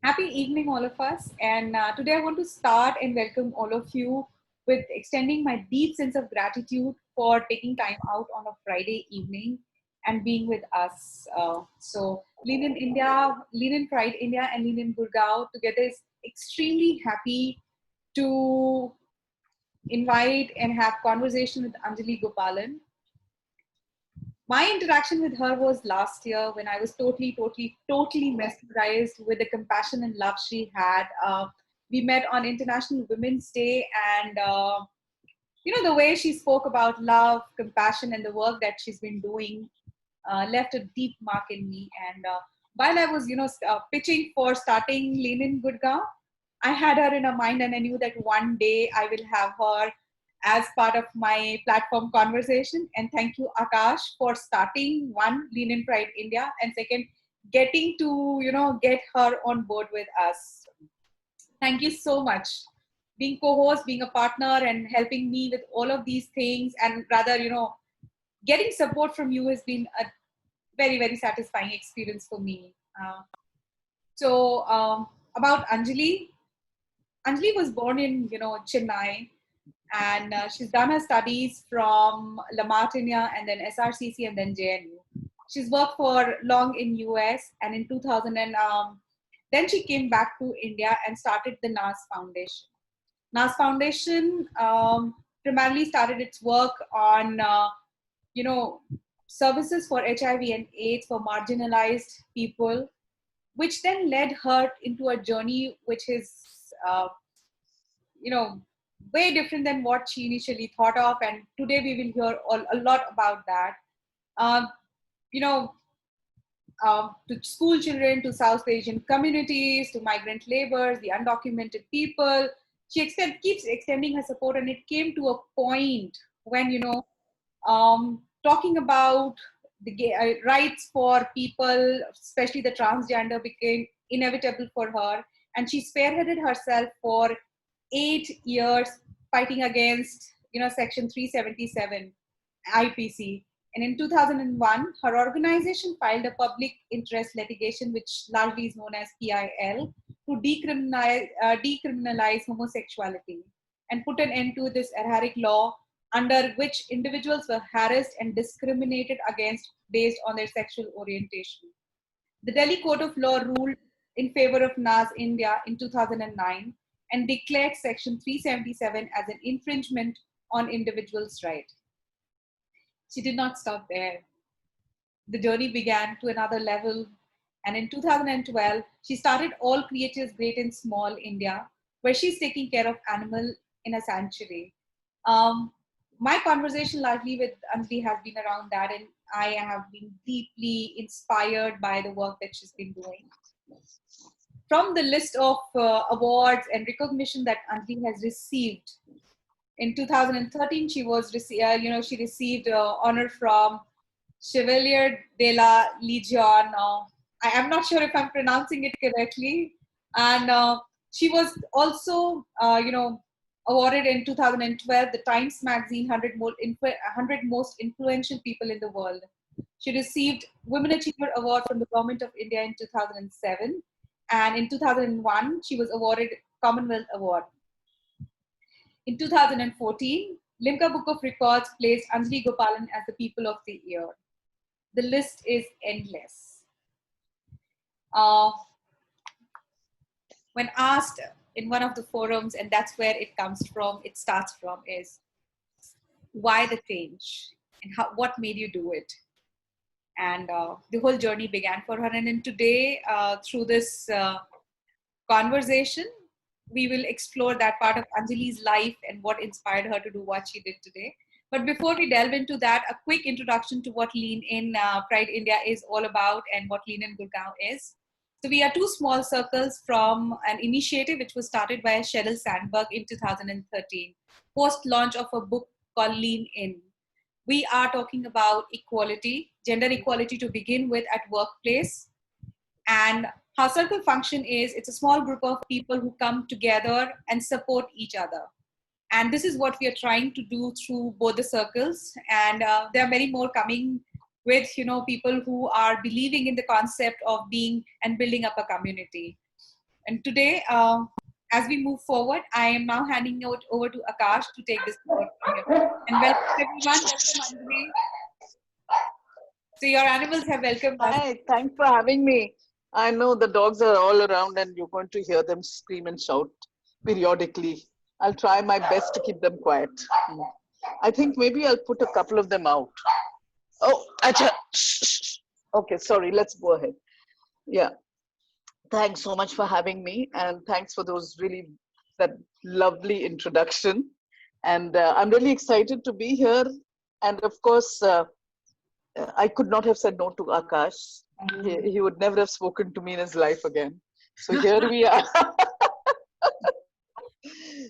Happy evening, all of us. And today I want to start and welcome all of you with extending my deep sense of gratitude for taking time out on a Friday evening and being with us. Lean in India, Lean in Pride India, and Lean in Gurgaon together is extremely happy to invite and have conversation with Anjali Gopalan. My interaction with her was last year when I was totally mesmerized with the compassion and love she had. We met on International Women's Day, and the way she spoke about love, compassion, and the work that she's been doing left a deep mark in me. And while I was, pitching for starting Lean in Gurgaon, I had her in a mind, and I knew that one day I will have her as part of my platform conversation. And thank you, Akash, for starting one Lean in Pride India, and second, getting to get her on board with us. Thank you so much. Being co-host, being a partner, and helping me with all of these things, and rather, getting support from you has been a very satisfying experience for me. About Anjali, Anjali was born in Chennai, and she's done her studies from La Martinia and then SRCC and then JNU. She's worked for long in US, and in 2000 then she came back to India and started the NAS Foundation. NAS Foundation primarily started its work on services for HIV and AIDS for marginalized people, which then led her into a journey which is uh, you know way different than what she initially thought of, and today we will hear a lot about that. um, you know to school children, to South Asian communities, to migrant laborers, the undocumented people, she keeps extending her support, and it came to a point when talking about the rights for people, especially the transgender, became inevitable for her, and she spearheaded herself for 8 years fighting against Section 377 IPC. And in 2001, her organization filed a public interest litigation, which largely is known as PIL, to decriminalize homosexuality and put an end to this archaic law under which individuals were harassed and discriminated against based on their sexual orientation. The Delhi Court of Law ruled in favor of NAS India in 2009 and declared Section 377 as an infringement on individuals' rights. She did not stop there. The journey began to another level, and in 2012, she started All Creatures Great and Small India, where she's taking care of animals in a sanctuary. My conversation largely with Anjali has been around that, and I have been deeply inspired by the work that she's been doing. From the list of awards and recognition that Anjali has received, in 2013, she received honor from Chevalier de la Legion. I am not sure if I'm pronouncing it correctly. And she was also, awarded in 2012 the Times Magazine 100 Most Influential People in the World. She received Women Achiever Award from the Government of India in 2007. And in 2001, she was awarded Commonwealth Award. In 2014, Limca Book of Records placed Anjali Gopalan as the People of the Year. The list is endless. When asked in one of the forums, and that's where it starts from, is why the change and what made you do it? And the whole journey began for her. And then today, through this conversation, we will explore that part of Anjali's life and what inspired her to do what she did today. But before we delve into that, a quick introduction to what Lean in Pride India is all about and what Lean in Gurgaon is. So we are two small circles from an initiative which was started by Sheryl Sandberg in 2013, post-launch of a book called Lean In. We are talking about equality, gender equality to begin with at workplace. And how Circle function is, it's a small group of people who come together and support each other. And this is what we are trying to do through both the circles. And there are many more coming with, people who are believing in the concept of being and building up a community. And today, as we move forward, I am now handing it over to Akash to take this forward from here. And welcome everyone. Welcome Anjali. So your animals have welcomed us. Hi, thanks for having me. I know the dogs are all around and you're going to hear them scream and shout periodically. I'll try my best to keep them quiet. I think maybe I'll put a couple of them out. Oh, acha. Shh, shh, shh. Okay, sorry, let's go ahead. Yeah, thanks so much for having me and thanks for that lovely introduction. And I'm really excited to be here. And of course, I could not have said no to Akash. He would never have spoken to me in his life again. So here we are.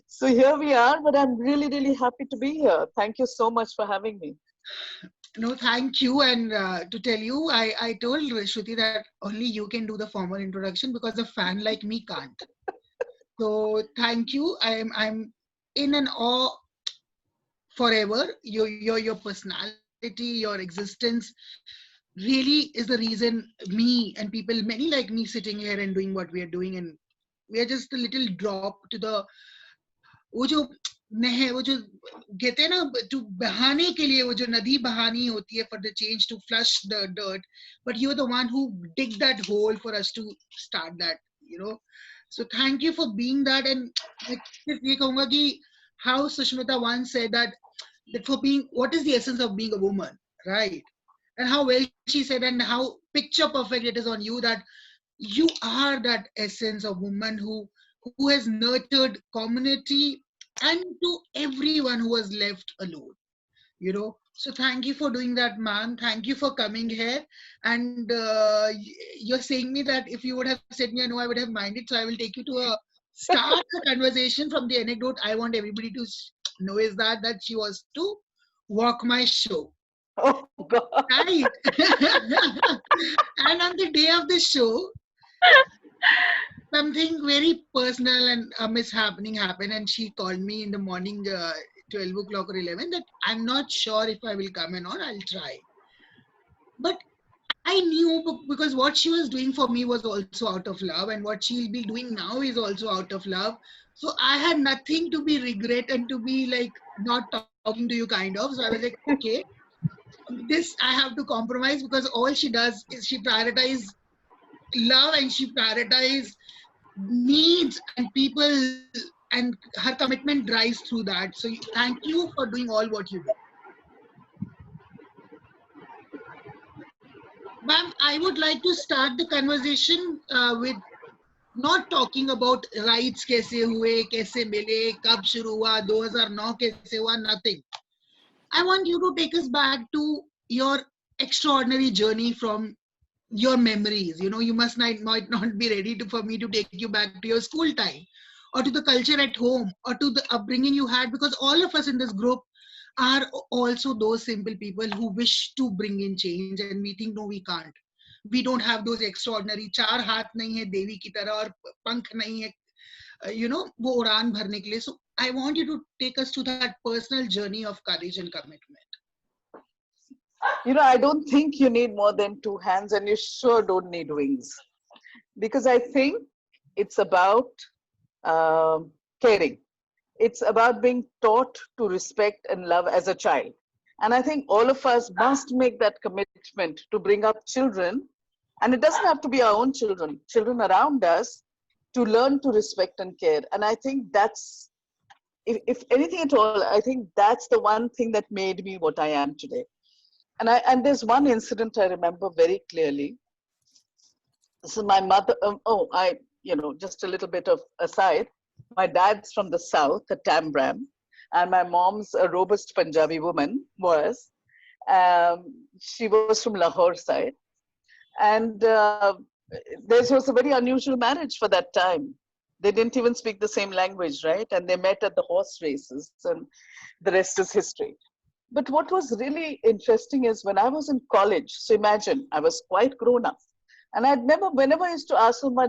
So here we are, but I'm really, really happy to be here. Thank you so much for having me. No, thank you. And to tell you, I told Shruti that only you can do the formal introduction because a fan like me can't. So thank you. I'm in an awe forever. Your personality, your existence really is the reason me and people, many like me, sitting here and doing what we are doing, and we are just a little drop to the वो जो वो जो कहते हैं ना to बहाने के लिए वो जो नदी बहानी होती है for the change to flush the dirt, but you're the one who dig that hole for us to start that, you know. So thank you for being that. And मैं सिर्फ ये कहूँगा कि how Sushmita once said that for being, what is the essence of being a woman, right? And how well she said, and how picture perfect it is on you, that you are that essence of woman who has nurtured community and to everyone who was left alone, you know. So thank you for doing that, ma'am. Thank you for coming here. And you're saying me that if you would have said me a no, I would have minded. So I will take you to a start the conversation from the anecdote I want everybody to know is that she was to walk my show. Oh, God. Right. And on the day of the show, something very personal and a mishappening happened, and she called me in the morning, 12 o'clock or 11, that I'm not sure if I will come or not. I'll try. But I knew because what she was doing for me was also out of love, and what she'll be doing now is also out of love. So I had nothing to be regret and to be like not talking to you, kind of. So I was like, okay, this I have to compromise, because all she does is she prioritizes love and she prioritizes needs and people, and her commitment drives through that. So thank you for doing all what you do. Ma'am, I would like to start the conversation with not talking about rights kaise hue, kaise mile, kab shuru hua, 2009 kaise hua, nothing. I want you to take us back to your extraordinary journey from your memories. You know, you might not be ready for me to take you back to your school time, or to the culture at home, or to the upbringing you had, because all of us in this group are also those simple people who wish to bring in change, and we think no, we can't. We don't have those extraordinary चार हाथ नहीं है देवी की तरह और पंख नहीं है, you know, वो उड़ान भरने के लिए. So I want you to take us to that personal journey of courage and commitment. You know, I don't think you need more than two hands, and you sure don't need wings. Because I think it's about caring. It's about being taught to respect and love as a child. And I think all of us must make that commitment to bring up children. And it doesn't have to be our own children, children around us, to learn to respect and care. And I think that's, if anything at all, I think that's the one thing that made me what I am today. And there's one incident I remember very clearly. So my mother, just a little bit of aside, my dad's from the south, a Tambram, and my mom's a robust Punjabi woman she was from Lahore side. And this was a very unusual marriage for that time. They didn't even speak the same language, right? And they met at the horse races, and the rest is history. But what was really interesting is when I was in college, so imagine, I was quite grown up. And whenever I used to ask my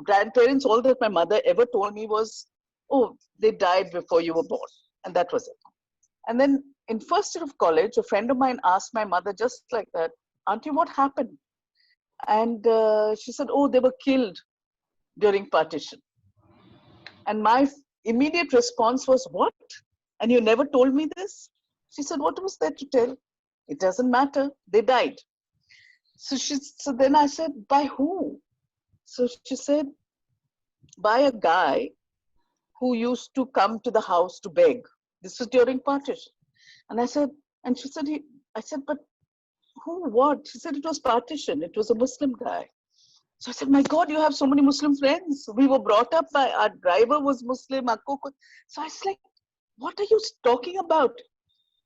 grandparents, all that my mother ever told me was, oh, they died before you were born. And that was it. And then in first year of college, a friend of mine asked my mother just like that, Auntie, what happened? And she said, oh, they were killed. during partition. And my immediate response was, what? And you never told me this? She said, what was there to tell? It doesn't matter. They died. So then I said, by who? So she said, by a guy who used to come to the house to beg. This was during partition. And I said, and she said, I said, but who, what? She said, it was partition. It was a Muslim guy. So I said, my God, you have so many Muslim friends. We were brought up by, our driver was Muslim. So I was like, what are you talking about?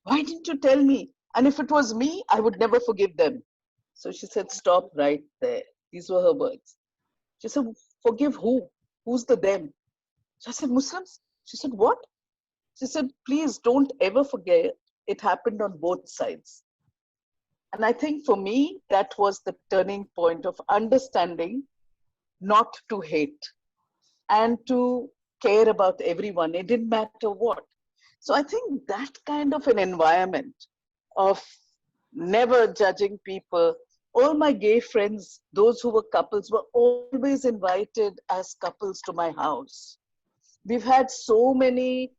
Why didn't you tell me? And if it was me, I would never forgive them. So she said, stop right there. These were her words. She said, forgive who? Who's the them? So I said, Muslims? She said, what? She said, please don't ever forget it happened on both sides. And I think for me, that was the turning point of understanding not to hate and to care about everyone. It didn't matter what. So I think that kind of an environment of never judging people, all my gay friends, those who were couples, were always invited as couples to my house. We've had so many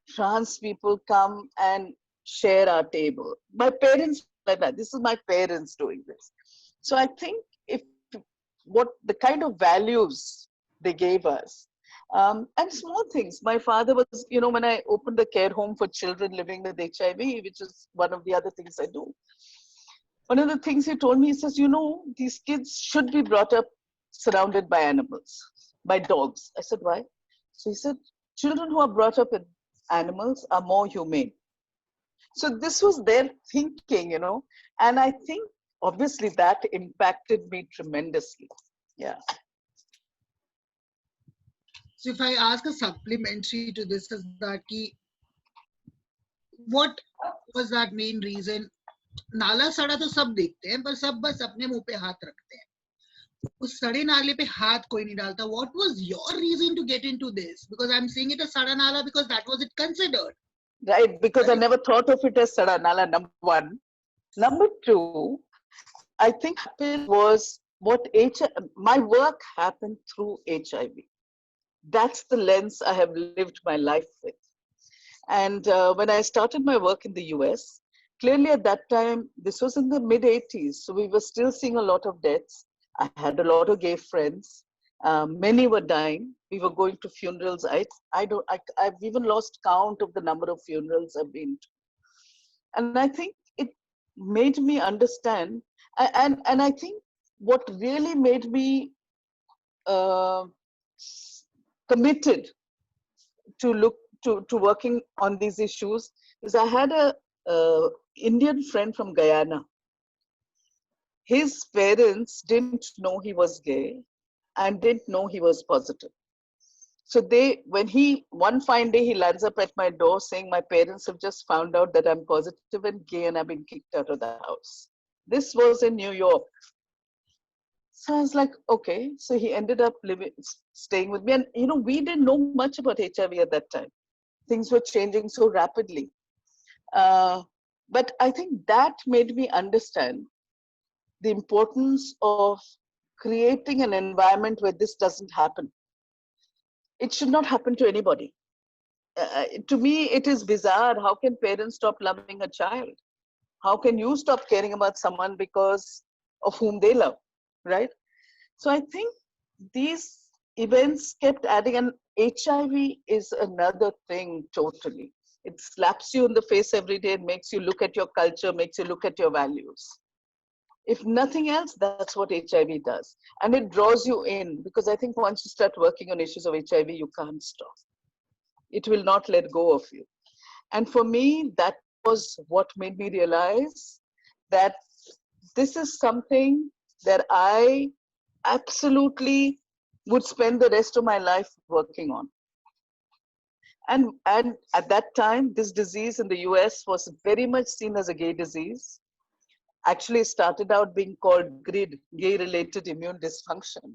trans people come and share our table. My parents, like that. This is my parents doing this. So I think if what the kind of values they gave us, and small things. My father was, when I opened a care home for children living with HIV, which is one of the other things I do. One of the things he told me, he says, these kids should be brought up surrounded by animals, by dogs. I said, why? So he said, children who are brought up with animals are more humane. So this was their thinking, and I think obviously that impacted me tremendously. Yeah. So if I ask a supplementary to this, is that what was that main reason? नाला सड़ा तो सब देखते हैं, पर सब बस अपने मुंह पे हाथ रखते हैं. उस सड़े नाले पे हाथ कोई नहीं डालता. What was your reason to get into this? Because I'm saying it as sada nala because that was it considered. Right, because I never thought of it as sada nala, number one. Number two, I think was my work happened through HIV. That's the lens I have lived my life with. And when I started my work in the US, clearly at that time, this was in the mid 80s. So we were still seeing a lot of deaths. I had a lot of gay friends. Many were dying. We were going to funerals. I've even lost count of the number of funerals I've been to. And I think it made me understand. And I think what really made me committed to working on these issues is I had a Indian friend from Guyana. His parents didn't know he was gay and didn't know he was positive. So one fine day he lands up at my door saying, my parents have just found out that I'm positive and gay and I've been kicked out of the house. This was in New York. So I was like, okay. So he ended up staying with me. And, we didn't know much about HIV at that time. Things were changing so rapidly. But I think that made me understand the importance of creating an environment where this doesn't happen. It should not happen to anybody. To me, it is bizarre. How can parents stop loving a child? How can you stop caring about someone because of whom they love, right? So I think these events kept adding, and HIV is another thing totally. It slaps you in the face every day and makes you look at your culture, makes you look at your values. If nothing else, that's what HIV does. And it draws you in, because I think once you start working on issues of HIV, you can't stop. It will not let go of you. And for me, that was what made me realize that this is something that I absolutely would spend the rest of my life working on. And at that time, this disease in the US was very much seen as a gay disease. Actually started out being called GRID, gay-related immune dysfunction,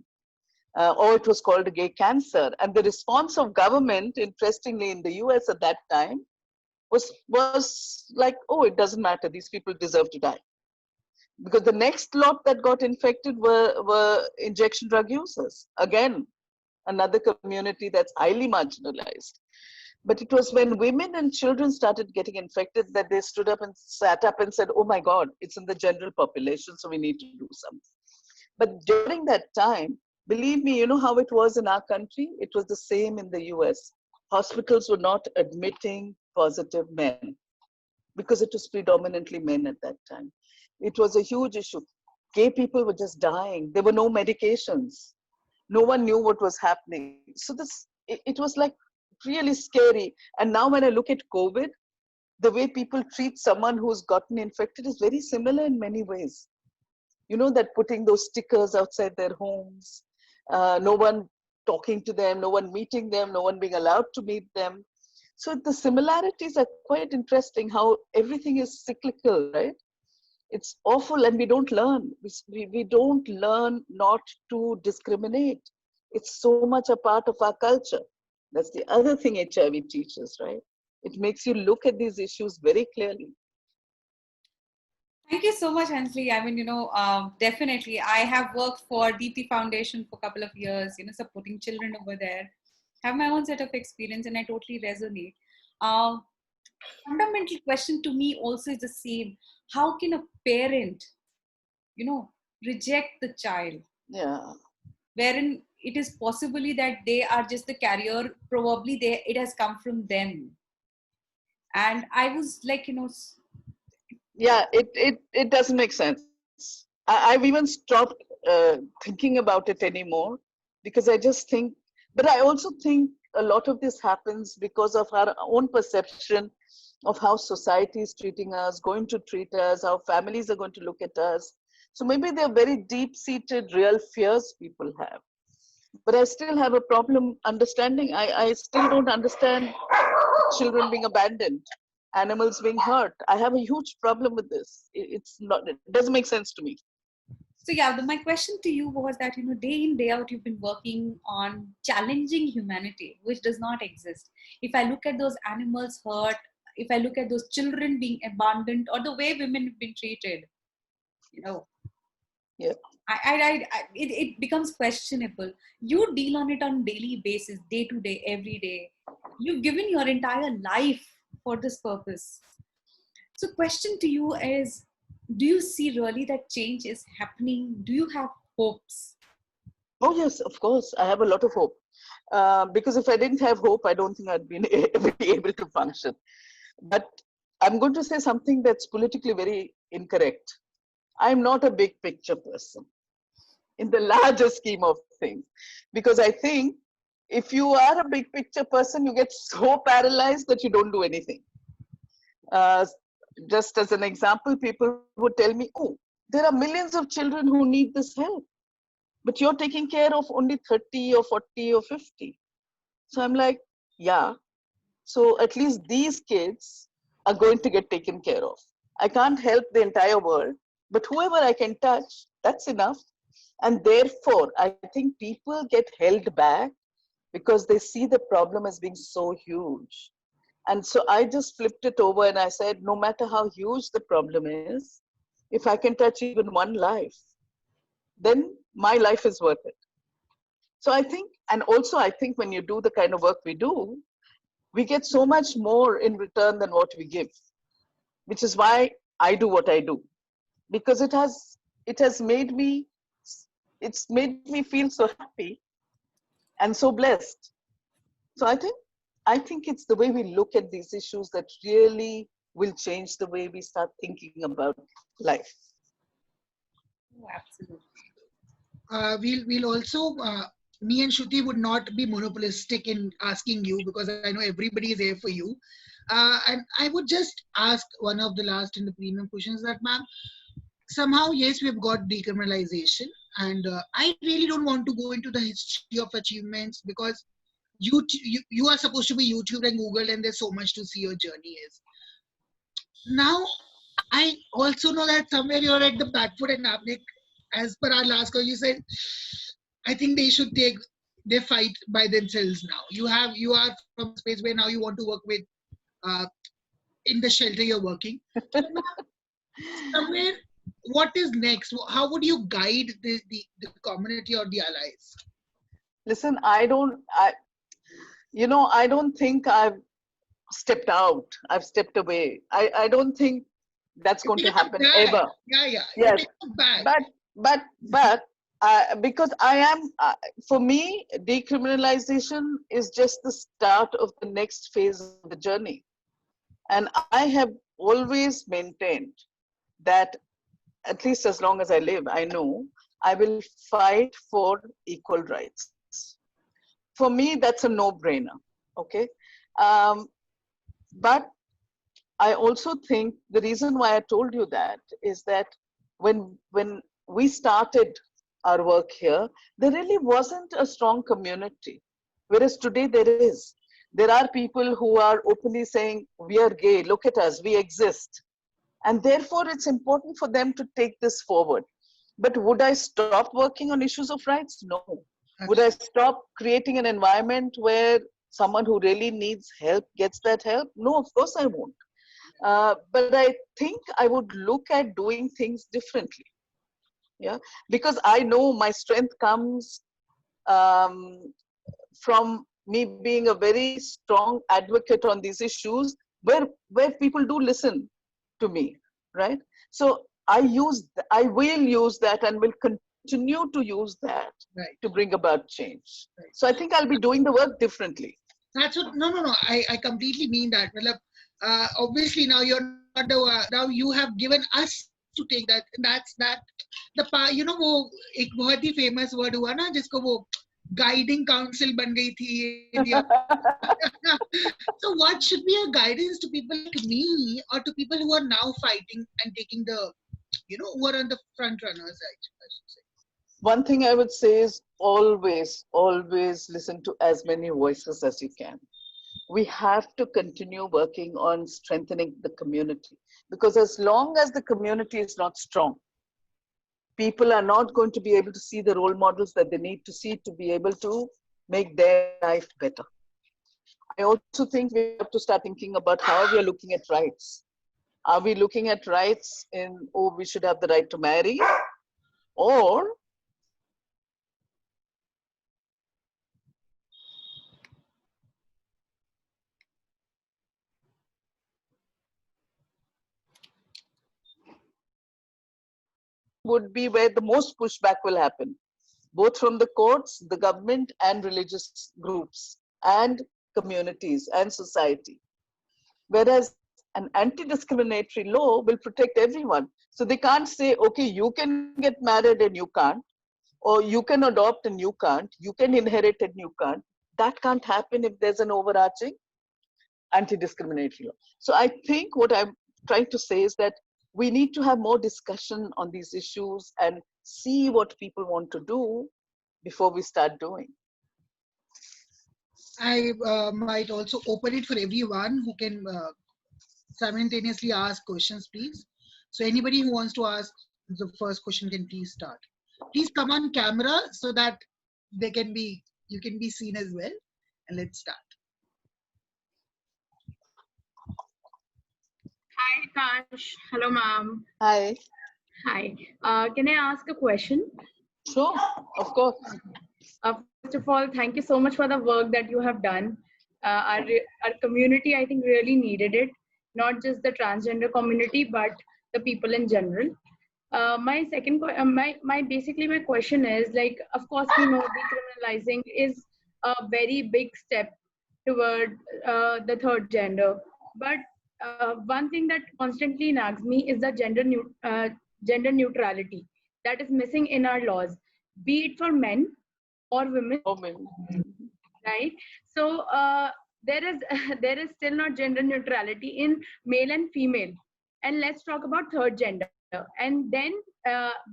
or it was called a gay cancer. And the response of government, interestingly, in the US at that time, was like, oh, it doesn't matter, these people deserve to die. Because the next lot that got infected were injection drug users. Again, another community that's highly marginalized. But it was when women and children started getting infected that they stood up and sat up and said, oh my God, it's in the general population, so we need to do something. But during that time, believe me, you know how it was in our country? It was the same in the US. Hospitals were not admitting positive men because it was predominantly men at that time. It was a huge issue. Gay people were just dying. There were no medications. No one knew what was happening. So it was like really scary. And now when I look at COVID, the way people treat someone who's gotten infected is very similar in many ways. You know, that putting those stickers outside their homes, no one talking to them, no one meeting them, no one being allowed to meet them. So the similarities are quite interesting, how everything is cyclical, right? It's awful, and we don't learn. We don't learn not to discriminate. It's so much a part of our culture. That's the other thing HIV teaches, right? It makes you look at these issues very clearly. Thank you so much, Anjali. I mean, definitely. I have worked for Deepthi Foundation for a couple of years, supporting children over there. Have my own set of experience, and I totally resonate. Fundamental question to me also is the same. How can a parent, reject the child? Yeah. Wherein it is possibly that they are just the carrier, probably it has come from them. And I was like, Yeah, it doesn't make sense. I've even stopped thinking about it anymore because I just think, but I also think a lot of this happens because of our own perception of how society is treating us, going to treat us, how families are going to look at us. So maybe they're very deep-seated, real fears people have. But I still have a problem understanding. I still don't understand children being abandoned, animals being hurt. I have a huge problem with this. It's not, it doesn't make sense to me. so yeah, my question to you was that, day in, day out, you've been working on challenging humanity, which does not exist. If I look at those animals hurt, if I look at those children being abandoned, or the way women have been treated, Yeah. it becomes questionable. You deal on it on daily basis, day to day, every day. You've given your entire life for this purpose. So question to you is, do you see really that change is happening? Do you have hopes? Oh yes, of course. I have a lot of hope. Because if I didn't have hope, I don't think I'd be able to function. But I'm going to say something that's politically very incorrect. I'm not a big picture person in the larger scheme of things. Because I think if you are a big picture person, you get so paralyzed that you don't do anything. Just as an example, people would tell me, oh, there are millions of children who need this help, but you're taking care of only 30 or 40 or 50. So I'm like, yeah, so at least these kids are going to get taken care of. I can't help the entire world, but whoever I can touch, that's enough. And therefore, I think people get held back because they see the problem as being so huge. And so I just flipped it over and I said, no matter how huge the problem is, if I can touch even one life, then my life is worth it. So I think, and also I think when you do the kind of work we do, we get so much more in return than what we give, which is why I do what I do, because it has made me, it's made me feel so happy and so blessed. So I think it's the way we look at these issues that really will change the way we start thinking about life. Oh, absolutely. We'll also, me and Shruti would not be monopolistic in asking you because I know everybody is here for you. And I would just ask one of the last in the premium questions that, ma'am, somehow, yes, we've got decriminalization. And I really don't want to go into the history of achievements because you are supposed to be YouTube and Google and there's so much to see your journey is. Now, I also know that somewhere you're at the back foot and Navnik, as per our last call, you said, I think they should take their fight by themselves now. You are from a space where now you want to work with uh, in the shelter you're working. Somewhere, what is next? How would you guide the community or the allies? Listen, I don't think I've stepped out. I've stepped away. I don't think that's It going to is a happen bag. ever. Yeah, yeah. It Yes, is a bag. but because for me, decriminalization is just the start of the next phase of the journey. And I have always maintained that, at least as long as I live, I know I will fight for equal rights. For me, that's a no-brainer. Okay, um, but I also think the reason why I told you that is that when we started our work here, there really wasn't a strong community. Whereas today there is. There are people who are openly saying, we are gay, look at us, we exist. And therefore it's important for them to take this forward. But would I stop working on issues of rights? No. Would I stop creating an environment where someone who really needs help gets that help? No, of course I won't. But I think I would look at doing things differently. Yeah, because I know my strength comes um, from me being a very strong advocate on these issues, where people do listen to me, right? So I will use that and will continue to use that Right. to bring about change. Right. So I think I'll be doing the work differently. That's what. No, no, no. I completely mean that. Matlab, obviously, now you're not the. Now you have given us to take that. That's that. वो एक बहुत ही famous word हुआ ना जिसको वो guiding council बन गई थी India. So what should be a guidance to people like me or to people who are now fighting and taking the, who are on the front runners, I should say. One thing I would say is always listen to as many voices as you can. We have to continue working on strengthening the community, because as long as the community is not strong, people are not going to be able to see the role models that they need to see to be able to make their life better. I also think we have to start thinking about how we are looking at rights. Are we looking at rights in, oh, we should have the right to marry? Or would be where the most pushback will happen, both from the courts, the government, and religious groups, and communities, and society. Whereas an anti-discriminatory law will protect everyone. So they can't say, okay, you can get married and you can't, or you can adopt and you can't, you can inherit and you can't. That can't happen if there's an overarching anti-discriminatory law. So I think what I'm trying to say is that we need to have more discussion on these issues and see what people want to do before we start doing. I might also open it for everyone who can simultaneously ask questions, please. So anybody who wants to ask the first question can please start. Please come on camera so that you can be seen as well. And let's start. Hi, Kash. Hello, ma'am. Hi. Hi. Can I ask a question? Sure, of course. First of all, thank you so much for the work that you have done. Our community, I think, really needed it. Not just the transgender community, but the people in general. My second, basically my question is like, of course, we know decriminalizing is a very big step toward the third gender, but one thing that constantly nags me is the gender neutrality that is missing in our laws, be it for men or women, right? So there is there is still not gender neutrality in male and female. And let's talk about third gender. And then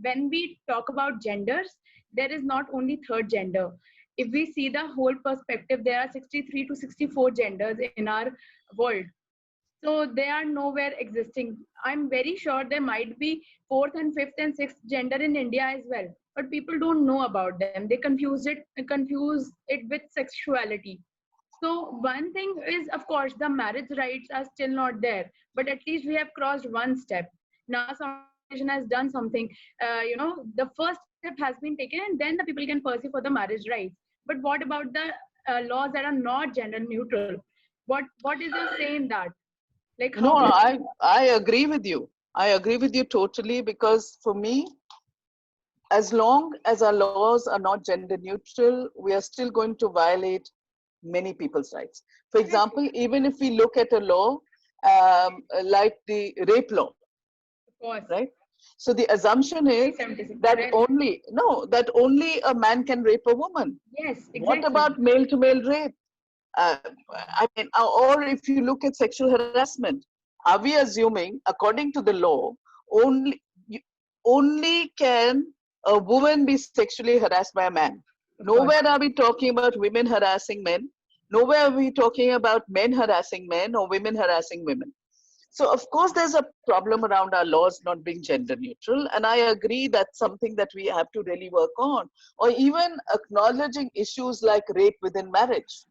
when we talk about genders, there is not only third gender. If we see the whole perspective, there are 63 to 64 genders in our world. So they are nowhere existing. I'm very sure there might be fourth and fifth and sixth gender in India as well, but people don't know about them. They confuse it with sexuality. So one thing is, of course, the marriage rights are still not there, but at least we have crossed one step. NASA organization has done something. The first step has been taken, and then the people can pursue for the marriage rights. But what about the laws that are not gender neutral? What is your say in that? Like No, how can I agree with you. I agree with you totally, because for me, as long as our laws are not gender neutral, we are still going to violate many people's rights. For example, even if we look at a law like the rape law, of course right? So the assumption is 376 that correct? only a man can rape a woman. Yes, What exactly. about male to male rape? Uh, I mean, or if you look at sexual harassment, are we assuming, according to the law, only only can a woman be sexually harassed by a man? Of course. Nowhere are we talking about women harassing men. Nowhere are we talking about men harassing men or women harassing women. So of course there's a problem around our laws not being gender neutral, and I agree that's something that we have to really work on, or even acknowledging issues like rape within marriage.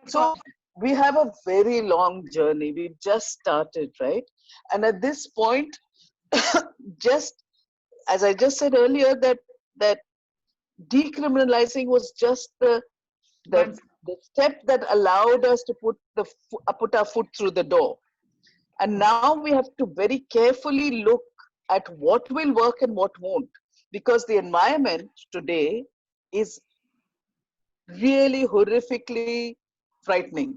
Of So course. we have a very long journey. We've just started, right? And at this point, just as I just said earlier, that decriminalizing was just the, Once. the step that allowed us to put our foot through the door. And now we have to very carefully look at what will work and what won't, because the environment today is really horrifically frightening.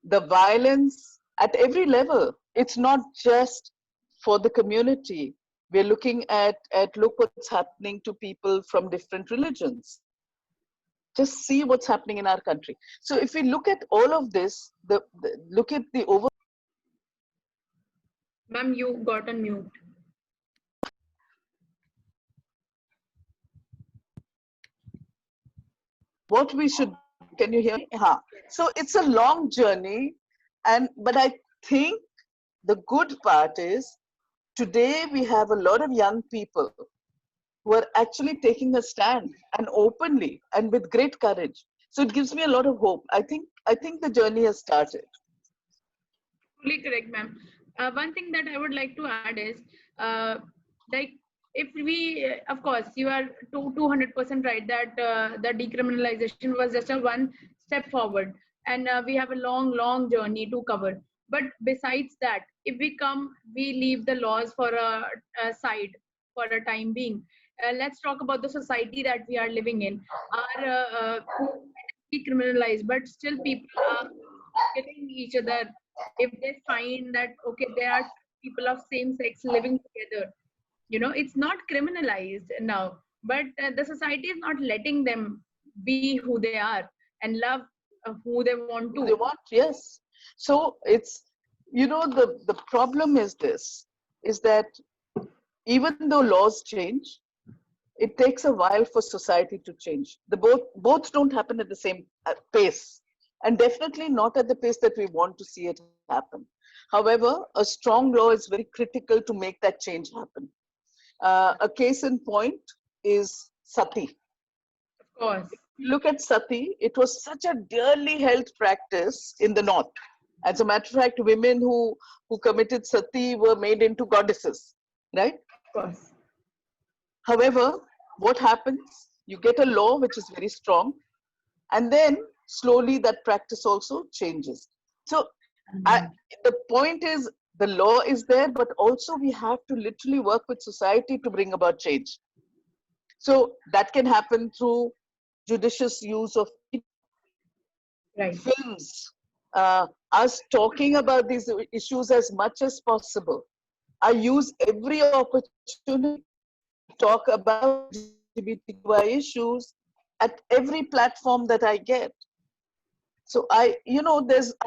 The violence at every level, it's not just for the community. We're looking at look what's happening to people from different religions. Just see what's happening in our country. So if we look at all of this, look at the over. Ma'am, you got on mute. What we should, can you hear me? So it's a long journey, but I think the good part is today we have a lot of young people who are actually taking a stand, and openly and with great courage. So it gives me a lot of hope. I think the journey has started. Fully correct, ma'am. One thing that I would like to add is, uh, like, if we, of course, you are 200% right that the decriminalization was just a one step forward, and we have a long journey to cover. But besides that, if we leave the laws for a side for a time being. Let's talk about the society that we are living in. Are decriminalized, but still people are killing each other if they find that okay there are people of same sex living together. It's not criminalized now, but the society is not letting them be who they are and love who they want Do to. they want? Yes. So it's, the problem is this, is that even though laws change, it takes a while for society to change. The both don't happen at the same pace, and definitely not at the pace that we want to see it happen. However, a strong law is very critical to make that change happen. A case in point is sati. Of course. Look at sati. It was such a dearly held practice in the north. As a matter of fact, women who committed sati were made into goddesses, right? Of course. However, what happens? You get a law which is very strong, and then slowly that practice also changes. So the point is, the law is there, but also we have to literally work with society to bring about change. So that can happen through judicious use of Right. films, us talking about these issues as much as possible. I use every opportunity to talk about LGBTQI issues at every platform that I get. So I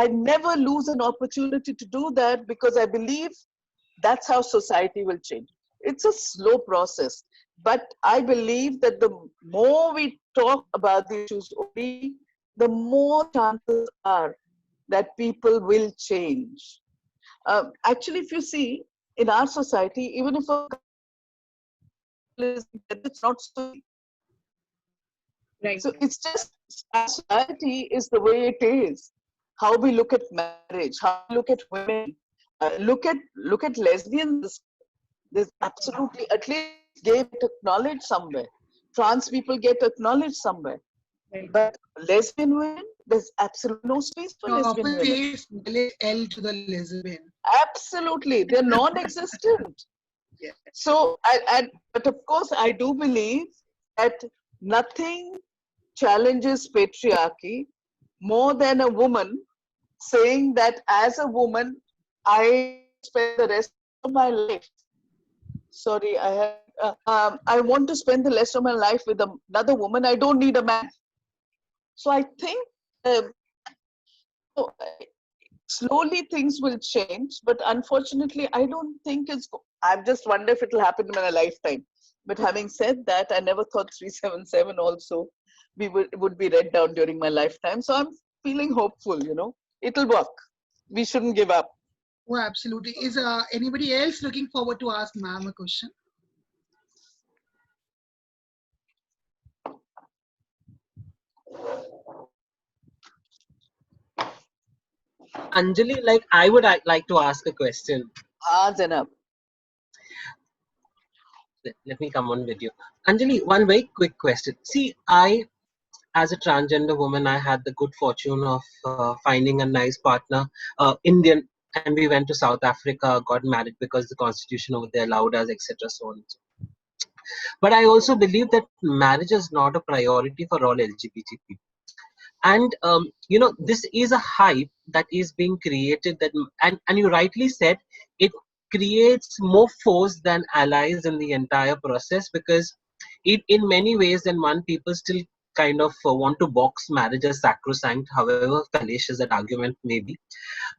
never lose an opportunity to do that, because I believe that's how society will change. It's a slow process, but I believe that the more we talk about the issues only, the more chances are that people will change. Actually, if you see in our society, even if a couple is together, it's not so easy. Right. So it's just, our society is the way it is. How we look at marriage, how we look at women, look at lesbians. There's absolutely, at least gay get acknowledged somewhere. Trans people get acknowledged somewhere. Right. But lesbian women, there's absolutely no space for You lesbian often women. say spell L to the lesbian. Absolutely, they're non-existent. Yeah. So, but of course, I do believe that nothing challenges patriarchy more than a woman saying that as a woman, I spend the rest of my life. Sorry, I want to spend the rest of my life with another woman. I don't need a man. So I think uh, so, slowly things will change, but unfortunately, I don't think I just wonder if it will happen in my lifetime. But having said that, I never thought 377 also would be read down during my lifetime. So I'm feeling hopeful, it'll work. We shouldn't give up. Oh, absolutely. Is anybody else looking forward to ask ma'am a question? Anjali, like I would like to ask a question. Zainab. Let me come on with you. Anjali, one very quick question. See, I, as a transgender woman, I had the good fortune of finding a nice partner, Indian, and we went to South Africa, got married because the constitution over there allowed us, etc. So on. But I also believe that marriage is not a priority for all LGBT people. And this is a hype that is being created, and you rightly said it creates more foes than allies in the entire process, because in many ways, then one people still kind of want to box marriage as sacrosanct, however fallacious that argument may be.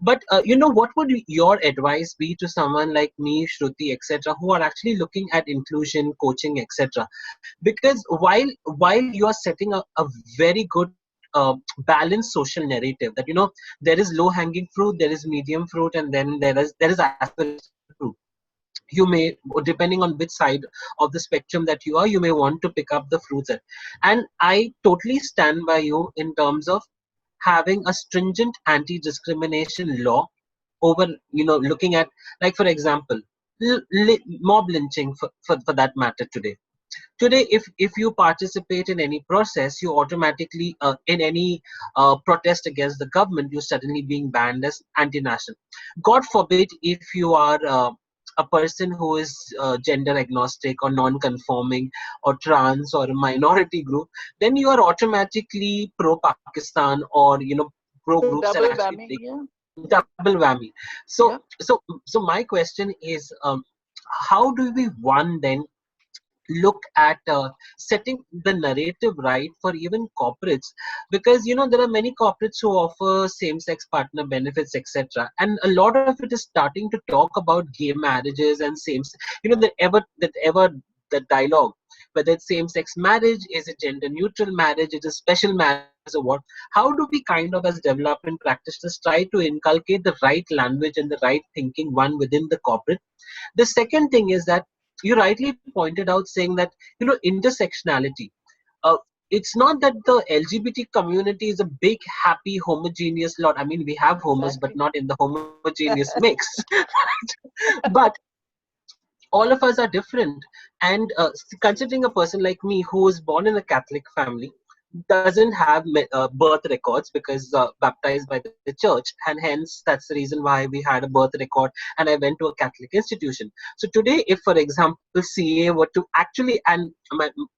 But what would your advice be to someone like me, Shruti, etc., who are actually looking at inclusion, coaching, etc.? Because while you are setting a very good balanced social narrative, that there is low hanging fruit, there is medium fruit, and then there is aspirational fruit. You may, depending on which side of the spectrum that you may want to pick up the fruits. And I totally stand by you in terms of having a stringent anti-discrimination law over, looking at, like, for example, mob lynching, for that matter. Today, if you participate in any process, you automatically in any protest against the government, you're suddenly being banned as anti-national. God forbid if you are a person who is gender agnostic or non-conforming or trans or a minority group, then you are automatically pro-Pakistan, or pro So groups that double actually whammy, take yeah. double whammy. So Yeah. so my question is, how do we, one, then look at setting the narrative right for even corporates, because there are many corporates who offer same-sex partner benefits, etc., and a lot of it is starting to talk about gay marriages and same, the dialogue, whether it's same-sex marriage, is it gender neutral marriage, is it special marriage, or what. How do we kind of, as development practitioners, try to inculcate the right language and the right thinking, one, within the corporate? The second thing is that you rightly pointed out, saying that intersectionality. Uh, it's not that the LGBT community is a big, happy, homogeneous lot. I mean, we have homos, but Exactly. not in the homogeneous mix. But all of us are different. And considering a person like me who was born in a Catholic family, doesn't have birth records, because baptized by the church, and hence that's the reason why we had a birth record, and I went to a Catholic institution. So today, if for example CA were to actually, and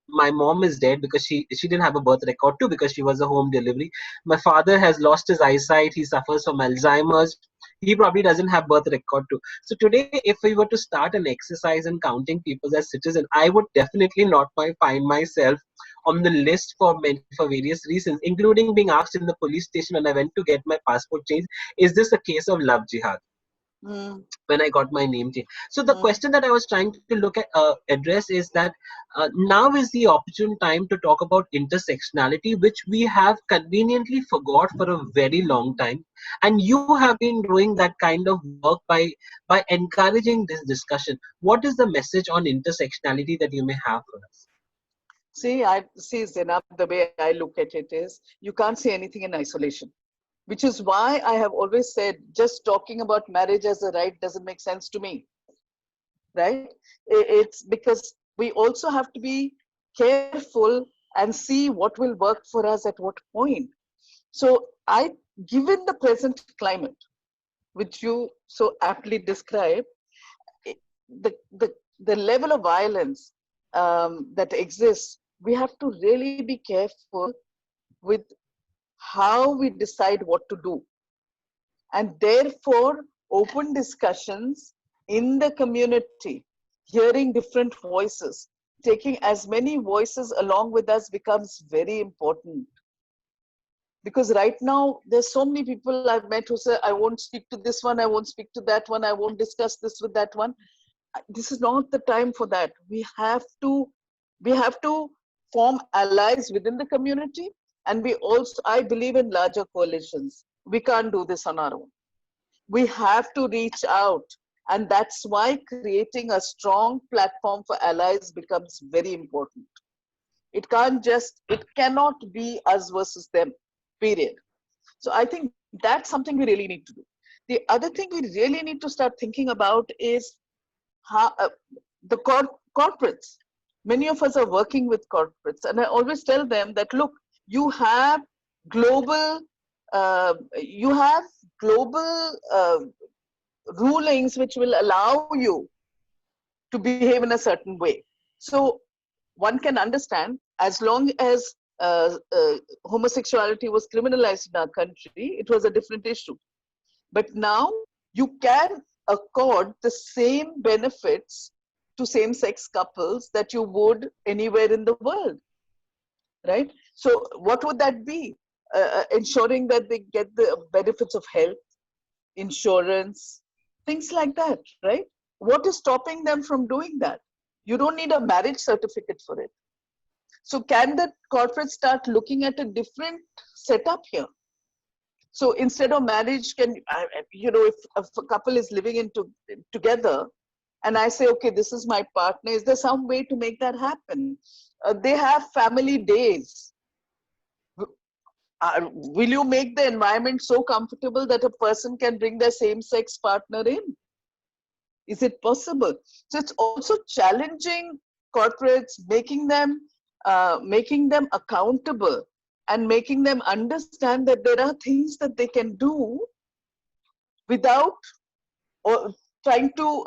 my mom is dead because she didn't have a birth record too, because she was a home delivery. My father has lost his eyesight, he suffers from Alzheimer's, he probably doesn't have birth record too. So today, if we were to start an exercise in counting people as citizen, I would definitely not find myself on the list for various reasons, including being asked in the police station when I went to get my passport changed, is this a case of love jihad? Mm, When I got my name changed. So the mm. question that I was trying to address is that now is the opportune time to talk about intersectionality, which we have conveniently forgot for a very long time. And you have been doing that kind of work by encouraging this discussion. What is the message on intersectionality that you may have for us? See, Zainab, the way I look at it is you can't say anything in isolation, which is why I have always said just talking about marriage as a right doesn't make sense to me, right? It's because we also have to be careful and see what will work for us at what point. So given the present climate, which you so aptly describe, the, the, the level of violence that exists, we have to really be careful with how we decide what to do. And therefore, open discussions in the community, hearing different voices, taking as many voices along with us becomes very important. Because right now, there's so many people I've met who say, I won't speak to this one, I won't speak to that one, I won't discuss this with that one. This is not the time for that. We have to form allies within the community. And I believe in larger coalitions. We can't do this on our own. We have to reach out. And that's why creating a strong platform for allies becomes very important. It cannot be us versus them, period. So I think that's something we really need to do. The other thing we really need to start thinking about is how the corporates. Many of us are working with corporates, and I always tell them that, look, you have global rulings which will allow you to behave in a certain way. So one can understand, as long as homosexuality was criminalized in our country, it was a different issue. But now you can accord the same benefits to same-sex couples that you would anywhere in the world, right? So what would that be? Ensuring that they get the benefits of health, insurance, things like that, right? What is stopping them from doing that? You don't need a marriage certificate for it. So can the corporate start looking at a different setup here? So instead of marriage, if a couple is living together, and I say, okay, this is my partner, is there some way to make that happen? They have family days. Will you make the environment so comfortable that a person can bring their same-sex partner in? Is it possible? So it's also challenging corporates, making them accountable and making them understand that there are things that they can do without or trying to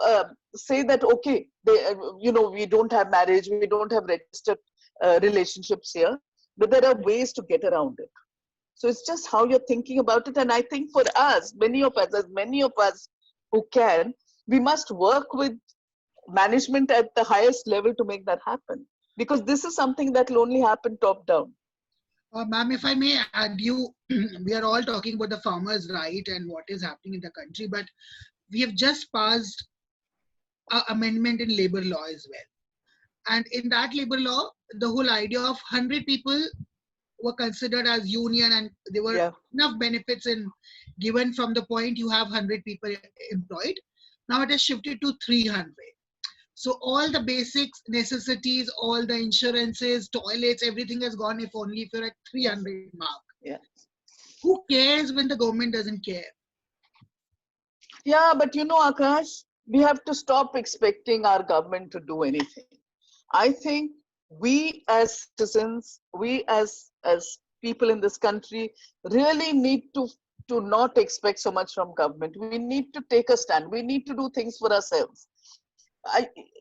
say that, okay, we don't have marriage, we don't have registered relationships here, but there are ways to get around it. So it's just how you're thinking about it. And I think for us, many of us who can, we must work with management at the highest level to make that happen. Because this is something that will only happen top down. Ma'am, if I may add you, we are all talking about the farmers' right and what is happening in the country, but we have just passed an amendment in labor law as well. And in that labor law, the whole idea of 100 people were considered as union, and there were enough benefits given from the point you have 100 people employed. Now it has shifted to 300. So all the basics, necessities, all the insurances, toilets, everything has gone if you're at 300 mark. Yeah. Who cares when the government doesn't care? Yeah, but Akash, we have to stop expecting our government to do anything. I think we as citizens, we as people in this country really need to not expect so much from government. We need to take a stand. We need to do things for ourselves.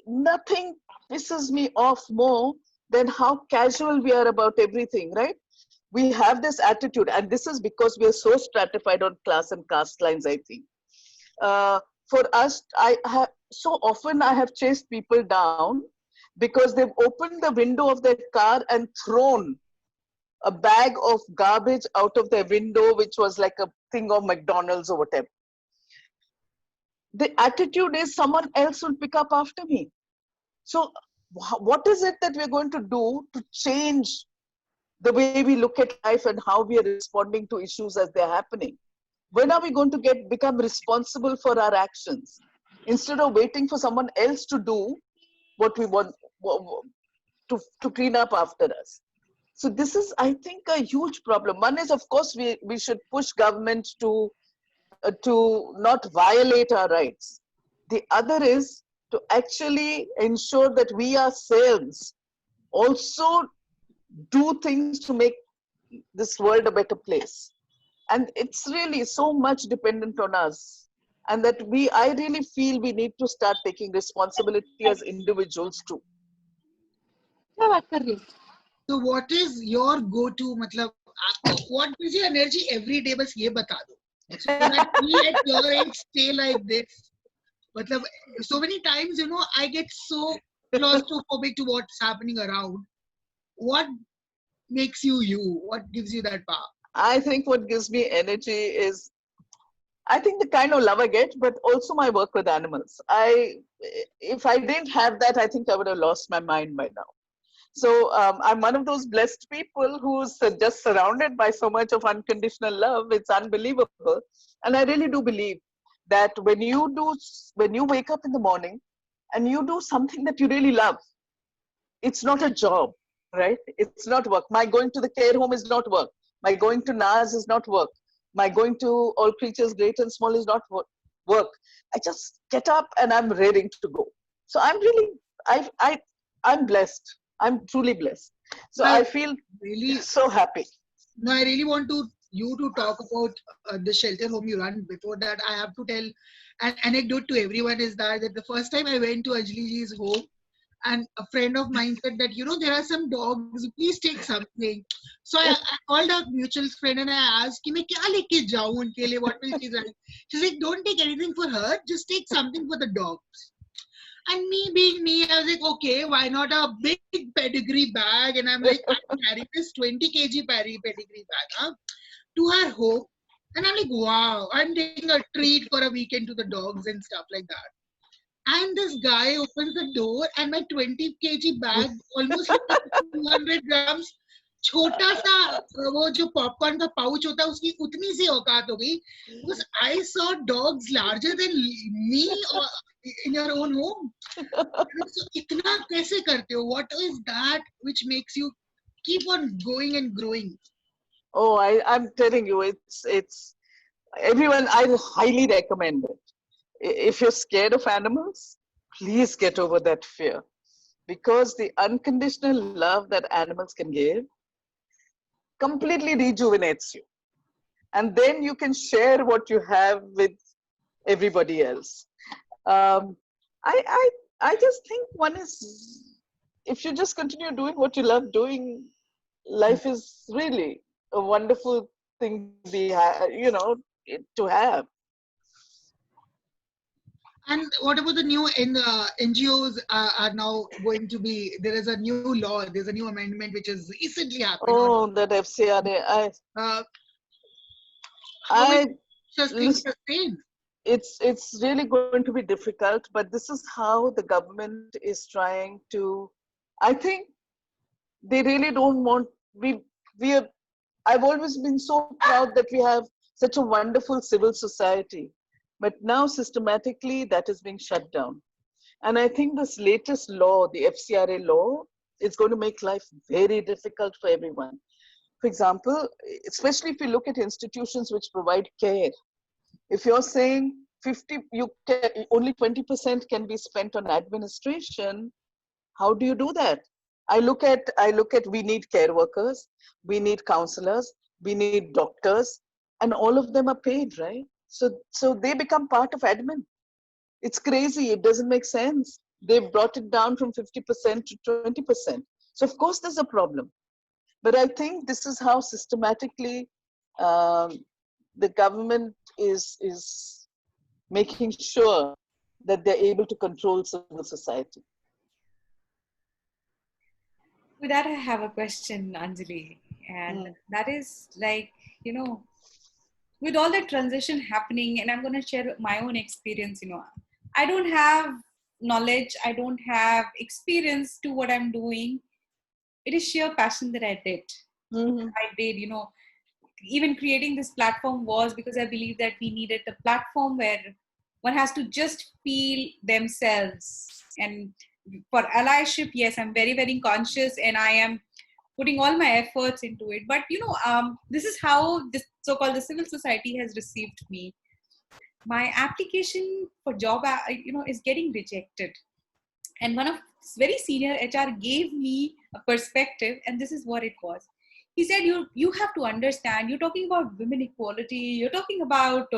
Nothing pisses me off more than how casual we are about everything, right? We have this attitude, and this is because we are so stratified on class and caste lines, I think. For us, so often I have chased people down because they've opened the window of their car and thrown a bag of garbage out of their window, which was like a thing of McDonald's or whatever. The attitude is someone else will pick up after me. So what is it that we're going to do to change the way we look at life and how we are responding to issues as they're happening? When are we going to become responsible for our actions instead of waiting for someone else to do what we want to clean up after us? So this is, I think, a huge problem. One is, of course, we should push government to not violate our rights. The other is to actually ensure that we ourselves also do things to make this world a better place. And it's really so much dependent on us. And that I really feel we need to start taking responsibility as individuals too. क्या बात कर रही हो? So what is your go-to? मतलब आपको what gives you energy every day? बस ये बता दो. So that we at your age stay like this. मतलब so many times, you know, I get so claustrophobic to what's happening around. What makes you you? What gives you that power? I think what gives me energy is, I think the kind of love I get, but also my work with animals. If I didn't have that, I think I would have lost my mind by now. So I'm one of those blessed people who's just surrounded by so much of unconditional love. It's unbelievable. And I really do believe that when you wake up in the morning and you do something that you really love, it's not a job, right? It's not work. My going to the care home is not work. My going to NAS is not work. My going to All Creatures Great and Small is not work. I just get up and I'm ready to go. So I'm really, I'm blessed. I'm truly blessed. So I feel really so happy. No, I really want you to talk about the shelter home you run. Before that, I have to tell an anecdote to everyone is that the first time I went to Anjali ji's home, and a friend of mine said that, you know, there are some dogs, please take something. So I called our mutual friend and I asked, कि मैं क्या लेके जाऊँ उनके लिए, what will she like? She's like, don't take anything for her, just take something for the dogs. And me being me, I was like, okay, why not a big pedigree bag? And I'm like, I'm carrying this 20 kg pedigree bag to her home. And I'm like, wow, I'm taking a treat for a weekend to the dogs and stuff like that. And this guy opens the door and my 20 kg bag, almost 200 grams, छोटा सा वो जो popcorn का pouch होता है उसकी उतनी सी औकात हो गई. Because I saw dogs larger than me in your own home. So इतना कैसे करते हो? What is that which makes you keep on going and growing? Oh, I'm telling you, it's everyone. I highly recommend it. If you're scared of animals, please get over that fear, because the unconditional love that animals can give completely rejuvenates you, and then you can share what you have with everybody else. Um, I just think one is, if you just continue doing what you love doing, life is really a wonderful thing to have. And what about the new NGOs are now going to be, there is a new law, there's a new amendment which has recently happened. Oh, that FCRA. Sustain? It's really going to be difficult, but this is how the government is trying to, I think they really don't want, I've always been so proud that we have such a wonderful civil society, but now systematically that is being shut down. And I think this latest law, the FCRA law, is going to make life very difficult for everyone. For example, especially if you look at institutions which provide care, if you're saying only 20% can be spent on administration, how do you do that? I look at we need care workers, we need counselors, we need doctors, and all of them are paid, right? So they become part of admin. It's crazy. It doesn't make sense. They've brought it down from 50% to 20%. So of course there's a problem. But I think this is how systematically the government is making sure that they're able to control civil society. With that, I have a question, Anjali. And that is like, you know, with all that transition happening, and I'm going to share my own experience, you know, I don't have knowledge, I don't have experience to what I'm doing. It is sheer passion that I did. I did, you know, even creating this platform was because I believe that we needed a platform where one has to just feel themselves. And for allyship, yes, I'm very, very conscious and I am putting all my efforts into it. But, you know, this is how this so-called the civil society has received me. My application for job, you know, is getting rejected. And one of very senior HR gave me a perspective, and this is what it was. He said, you have to understand, you're talking about women equality, you're talking about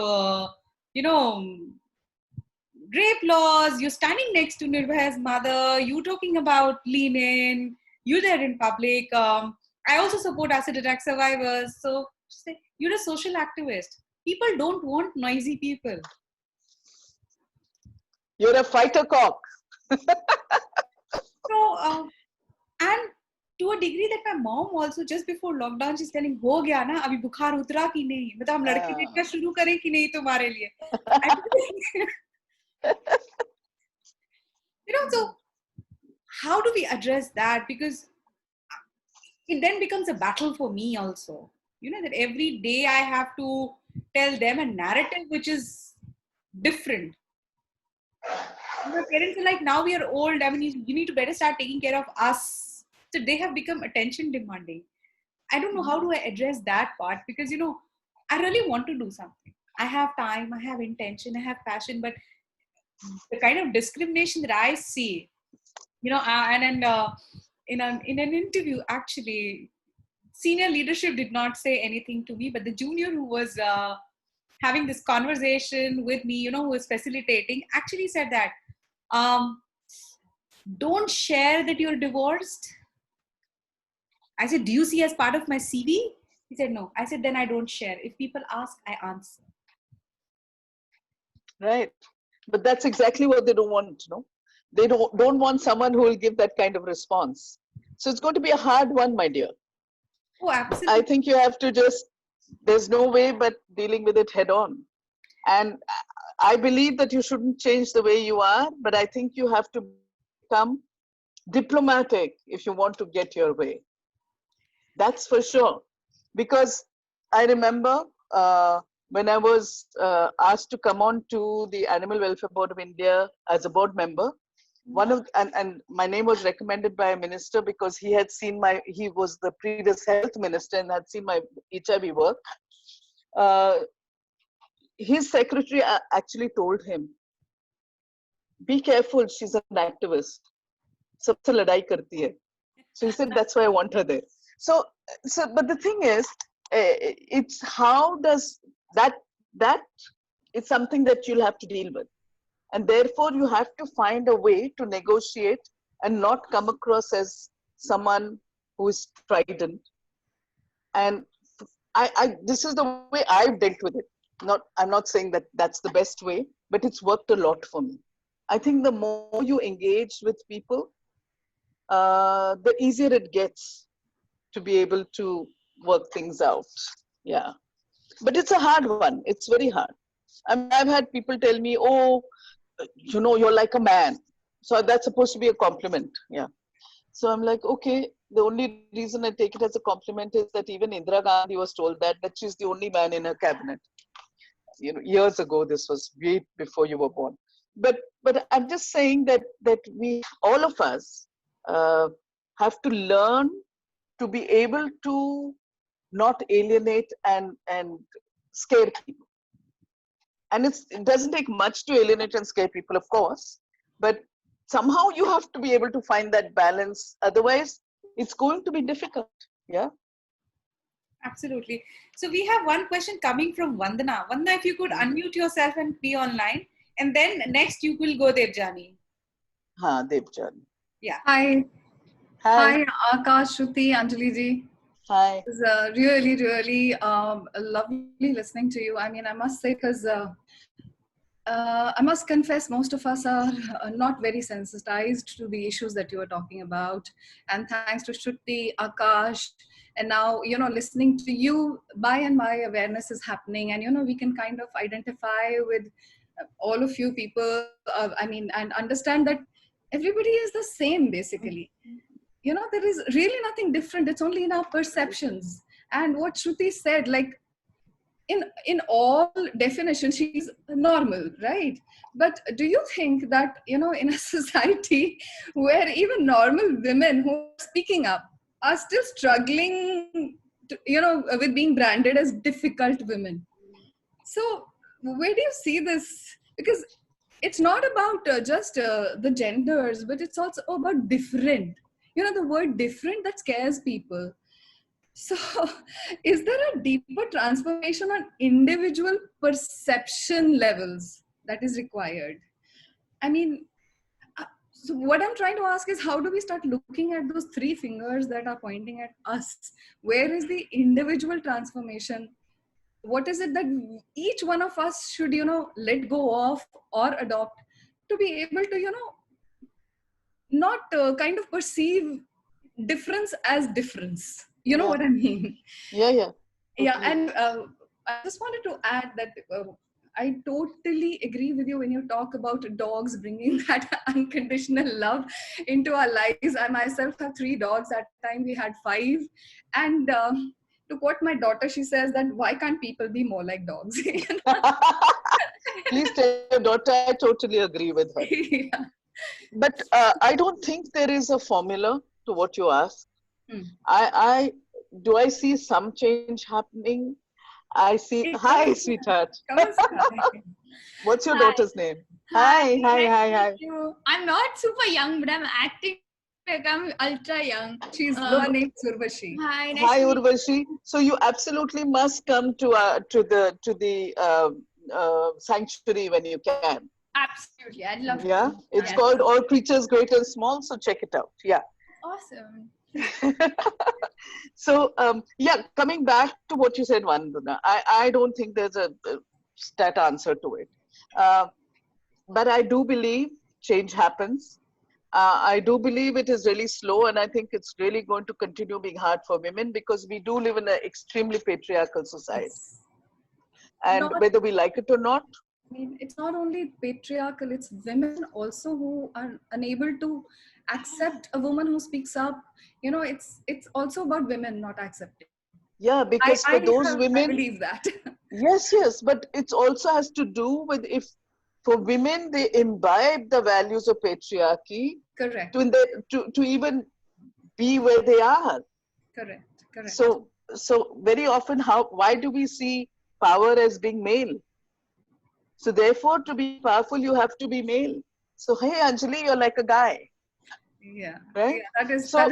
you know rape laws, you're standing next to Nirbhaya's mother, you're talking about lean in, you're there in public. I also support acid attack survivors. So you're a social activist. People don't want noisy people. You're a fighter cock. So, and to a degree that my mom also, just before lockdown, she's telling, हो गया ना, अभी बुखार उतरा कि नहीं, मतलब हम लड़के देखना शुरू करें कि नहीं तुम्हारे लिए. So how do we address that? Because it then becomes a battle for me also. That every day I have to tell them a narrative which is different. My parents are like, now we are old. I mean, you need to better start taking care of us. So they have become attention demanding. I don't know how do I address that part, because, I really want to do something. I have time, I have intention, I have passion, but the kind of discrimination that I see, in an interview, actually, senior leadership did not say anything to me, but the junior who was having this conversation with me, who was facilitating, actually said that, don't share that you're divorced. I said, do you see as part of my CV? He said, no. I said, then I don't share. If people ask, I answer. Right. But that's exactly what they don't want, They don't want someone who will give that kind of response. So it's going to be a hard one, my dear. Oh, absolutely. I think you have to there's no way but dealing with it head on. And I believe that you shouldn't change the way you are, but I think you have to become diplomatic if you want to get your way. That's for sure. Because I remember when I was asked to come on to the Animal Welfare Board of India as a board member, and my name was recommended by a minister because he was the previous health minister and had seen my HIV work. His secretary actually told him, be careful, she's an activist. Sabse ladai karti hai. So he said, that's why I want her there. So but the thing is, it's how does that it's something that you'll have to deal with. And therefore, you have to find a way to negotiate and not come across as someone who is strident. And this is the way I've dealt with it. I'm not saying that that's the best way, but it's worked a lot for me. I think the more you engage with people, the easier it gets to be able to work things out. Yeah. But it's a hard one. It's very hard. I mean, I've had people tell me, oh, you're like a man. So that's supposed to be a compliment. Yeah. So I'm like, okay, the only reason I take it as a compliment is that even Indira Gandhi was told that she's the only man in her cabinet. Years ago, this was way before you were born. But I'm just saying that we, all of us, have to learn to be able to not alienate and scare people. And it doesn't take much to alienate and scare people, of course, but somehow you have to be able to find that balance. Otherwise, it's going to be difficult. Yeah. Absolutely. So we have one question coming from Vandana. Vandana, if you could unmute yourself and be online, and then next you will go Devjani. Devjani. Yeah. Hi. Hi. Hi, Akash, Shruti, Anjali ji. Hi. It was really, really lovely listening to you. I mean, I must say, because I must confess, most of us are not very sensitized to the issues that you are talking about. And thanks to Shruti, Akash, and now, listening to you, by and by awareness is happening. And, we can kind of identify with all of you people, and understand that everybody is the same, basically. There is really nothing different. It's only in our perceptions. And what Shruti said, like, in all definitions, she's normal, right? But do you think that, in a society where even normal women who are speaking up are still struggling, with being branded as difficult women? So where do you see this? Because it's not about just the genders, but it's also about different. you know, the word different, that scares people. So, is there a deeper transformation on individual perception levels that is required? I mean, so what I'm trying to ask is, how do we start looking at those three fingers that are pointing at us? Where is the individual transformation? What is it that each one of us should, you know, let go of or adopt to be able to, you know, not kind of perceive difference as difference? You know Yeah. what I mean? Yeah. Yeah, Totally. and I just wanted to add that I totally agree with you when you talk about dogs bringing that unconditional love into our lives. I myself have 3 dogs. At the time we had 5, and to quote my daughter, she says that why can't people be more like dogs? You know? Please tell your daughter I totally agree with her. Yeah. But I don't think there is a formula to what you ask. Hmm. I do I see some change happening. I see. Hey, come Hi, on, sweetheart. come on, Sky. What's your Hi. daughter's name? Hi, Hi. nice to meet you. I'm not super young, but I'm acting like I'm ultra young. She's No, her no. name's Urvashi. Hi, nice Hi, to meet you. Urvashi. So you absolutely must come to the sanctuary when you can. Absolutely, I'd love Yeah, to. it's Yes. called All Creatures Great and Small. So check it out. Yeah. Awesome. So yeah, coming back to what you said, Vandana, I don't think there's a stat answer to it, but I do believe change happens. I do believe it is really slow, and I think it's really going to continue being hard for women because we do live in an extremely patriarchal society, Yes. and Not, whether we like it or not. I mean, it's not only patriarchal, it's women also who are unable to accept a woman who speaks up. You know, it's also about women not accepting. Yeah, because for those I women, believe that. yes, but it also has to do with if for women they imbibe the values of patriarchy Correct, to even be where they are. correct, correct. So very often, why do we see power as being male? So therefore, to be powerful, you have to be male. So hey, Anjali, you're like a guy, Yeah, right? yeah. That is So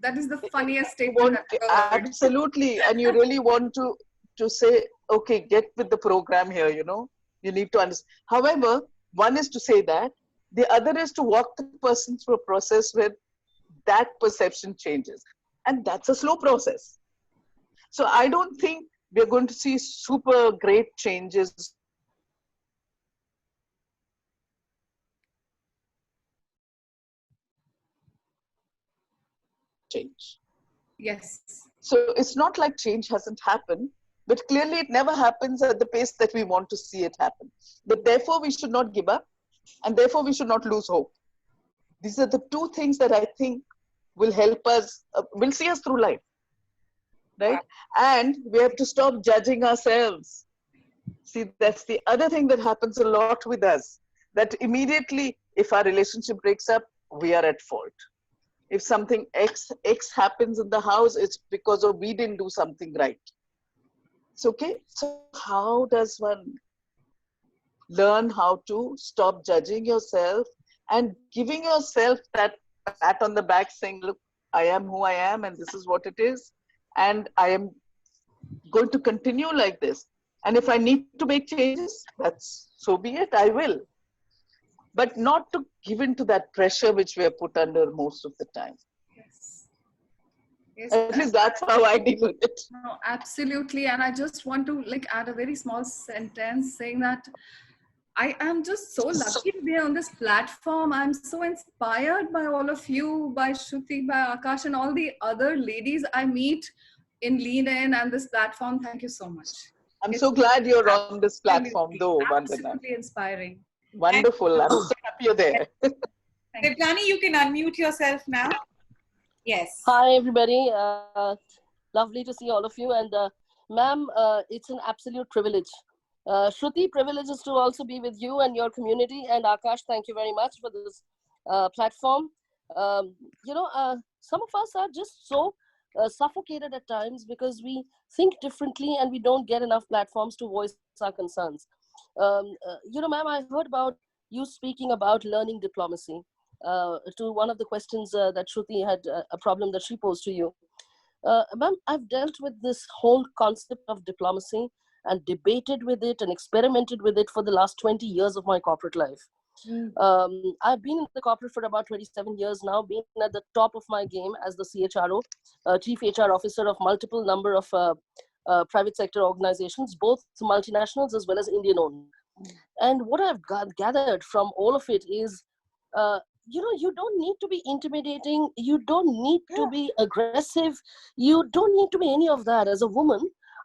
that is the funniest you statement want I've ever heard. absolutely, and you really want to say, okay, get with the program here. You know, you need to understand. However, one is to say that, the other is to walk the person through a process where that perception changes, and that's a slow process. So I don't think we're going to see super great changes change. Yes, So it's not like change hasn't happened, but clearly it never happens at the pace that we want to see it happen. But therefore, we should not give up, and therefore, we should not lose hope. These are the two things that I think will help us, will see us through life, right? And we have to stop judging ourselves. See, that's the other thing that happens a lot with us, that immediately, if our relationship breaks up, we are at fault. If something X happens in the house, it's because of we didn't do something right. It's okay. So how does one learn how to stop judging yourself and giving yourself that pat on the back saying, look, I am who I am and this is what it is. And I am going to continue like this. And if I need to make changes, that's so be it, I will. But not to give in to that pressure which we are put under most of the time. yes, yes. At least that's how I deal with it. No, absolutely. And I just want to like add a very small sentence saying that I am just so lucky to be on this platform. I'm so inspired by all of you, by Shruti, by Akash, and all the other ladies I meet in Lean In and this platform. Thank you so much. I'm It's so glad you're on this platform absolutely, though, Vandana. absolutely inspiring. Wonderful. I'm so happy you're there. Thank you. Devjani, you can unmute yourself now. Yes. Hi, everybody. Lovely to see all of you. And ma'am, it's an absolute privilege. Shruti, privilege is to also be with you and your community. And Akash, thank you very much for this platform. Some of us are just so suffocated at times because we think differently and we don't get enough platforms to voice our concerns. Ma'am, I heard about you speaking about learning diplomacy. to one of the questions that Shruti had, a problem that she posed to you. Ma'am, I've dealt with this whole concept of diplomacy and debated with it and experimented with it for the last 20 years of my corporate life. I've been in the corporate for about 27 years now, being at the top of my game as the CHRO, Chief HR Officer of multiple number of private sector organizations, both multinationals as well as Indian owned. And what I've gathered from all of it is, you don't need to be intimidating. You don't need to be aggressive. You don't need to be any of that. As a woman,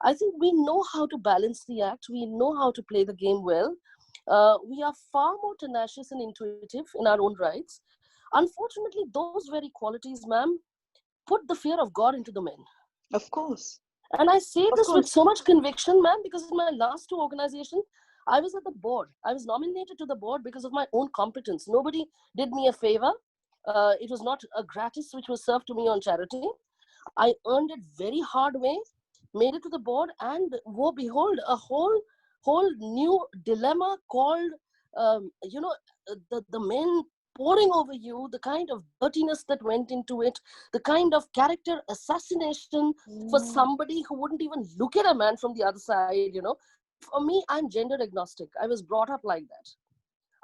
I think we know how to balance the act. We know how to play the game well. We are far more tenacious and intuitive in our own rights. Unfortunately, those very qualities, ma'am, put the fear of God into the men. Of course. And I say this with so much conviction, ma'am, because in my last two organizations, I was at the board. I was nominated to the board because of my own competence. Nobody did me a favor. It was not a gratis which was served to me on charity. I earned it very hard way, made it to the board, and woe behold, a whole new dilemma called, the men pouring over you, the kind of dirtiness that went into it, the kind of character assassination for somebody who wouldn't even look at a man from the other side, For me, I'm gender agnostic. I was brought up like that.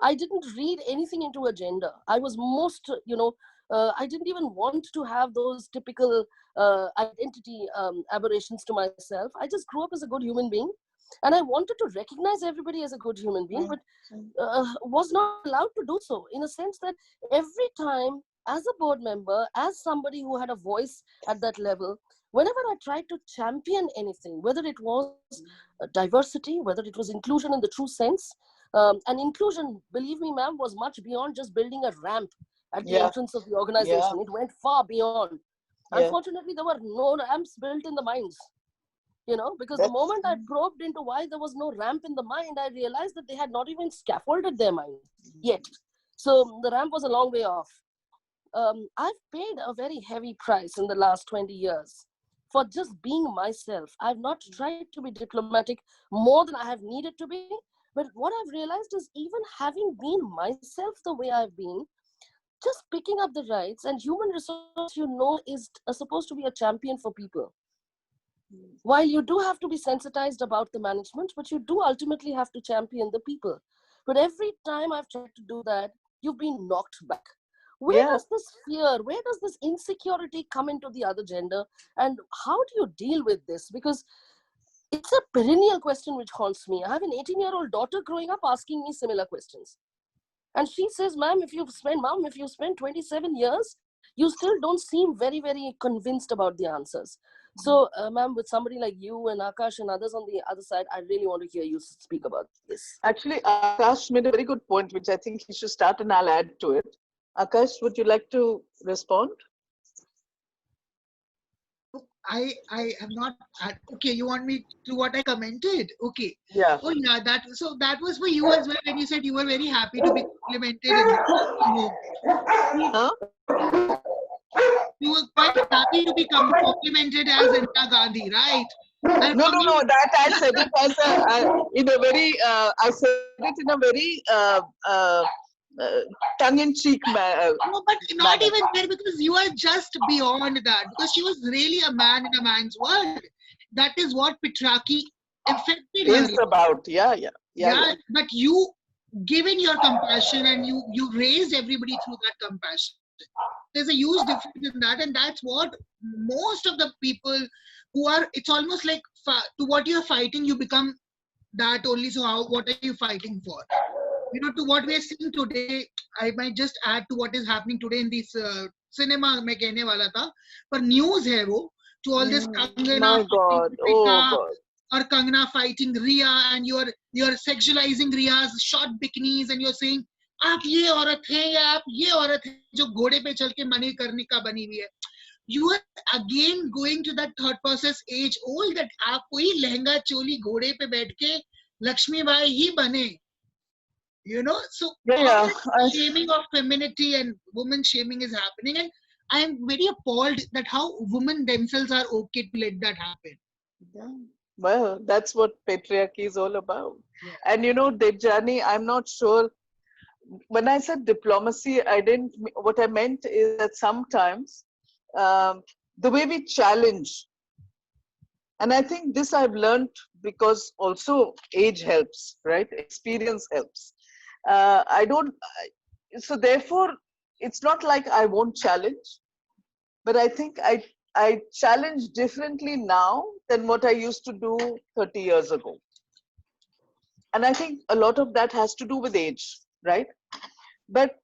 I didn't read anything into a gender. I was most, I didn't even want to have those typical identity aberrations to myself. I just grew up as a good human being. And I wanted to recognize everybody as a good human being, but was not allowed to do so, in a sense that every time, as a board member, as somebody who had a voice at that level, whenever I tried to champion anything, whether it was diversity, whether it was inclusion in the true sense, and inclusion, believe me, ma'am, was much beyond just building a ramp at the entrance of the organization. It went far beyond. Unfortunately, there were no ramps built in the mines. Because the moment I probed into why there was no ramp in the mind, I realized that they had not even scaffolded their mind yet. So the ramp was a long way off. I've paid a very heavy price in the last 20 years for just being myself. I've not tried to be diplomatic more than I have needed to be. But what I've realized is, even having been myself the way I've been, just picking up the rights, and human resource, is supposed to be a champion for people. While you do have to be sensitized about the management, but you do ultimately have to champion the people. But every time I've tried to do that, you've been knocked back. Where does this fear, where does this insecurity come into the other gender? And how do you deal with this? Because it's a perennial question which haunts me. I have an 18-year-old daughter growing up asking me similar questions. And she says, Mom, if you've spent 27 years, you still don't seem very, very convinced about the answers. So, ma'am, with somebody like you and Akash and others on the other side, I really want to hear you speak about this. Actually, Akash made a very good point, which I think he should start, and I'll add to it. Akash, would you like to respond? I have not. Okay, you want me to what I commented? Okay. Yeah. Oh yeah, that was for you as well when you said you were very happy to be complimented. You were quite happy to be complimented as Indira Gandhi, right? And no. That I said it as I said it in a very tongue-in-cheek manner. No, but not even there, because you are just beyond that. Because she was really a man in a man's world. That is what Petrarchy affected her. Is about, yeah. But you, given your compassion, and you raised everybody through that compassion. There's a huge difference in that, and that's what most of the people who are. It's almost like to what you're fighting, you become that only. So what are you fighting for? To what we are seeing today, I might just add to what is happening today in this cinema. मैं कहने वाला था, पर news है वो, to all this Kangana or Kangana fighting Ria, and you're sexualizing Ria's short bikinis, and you're saying आप ये औरत हैं या आप ये औरत हैं जो घोड़े पे चल के मनी करने का बनी हुई है. You are again going to that thought process age old that आप कोई लहंगा चोली घोड़े पे बैठ के लक्ष्मीबाई ही बने. So shaming of femininity and woman shaming is happening, and I am very appalled that how women themselves are okay to let that happen. Yeah. Well, that's what patriarchy is all about. Yeah. And Debjani, I'm not sure when I said diplomacy, what I meant is that sometimes the way we challenge, and I think this I've learned because also age helps, right? Experience helps. So therefore, it's not like I won't challenge, but I think I challenge differently now than what I used to do 30 years ago. And I think a lot of that has to do with age, right? But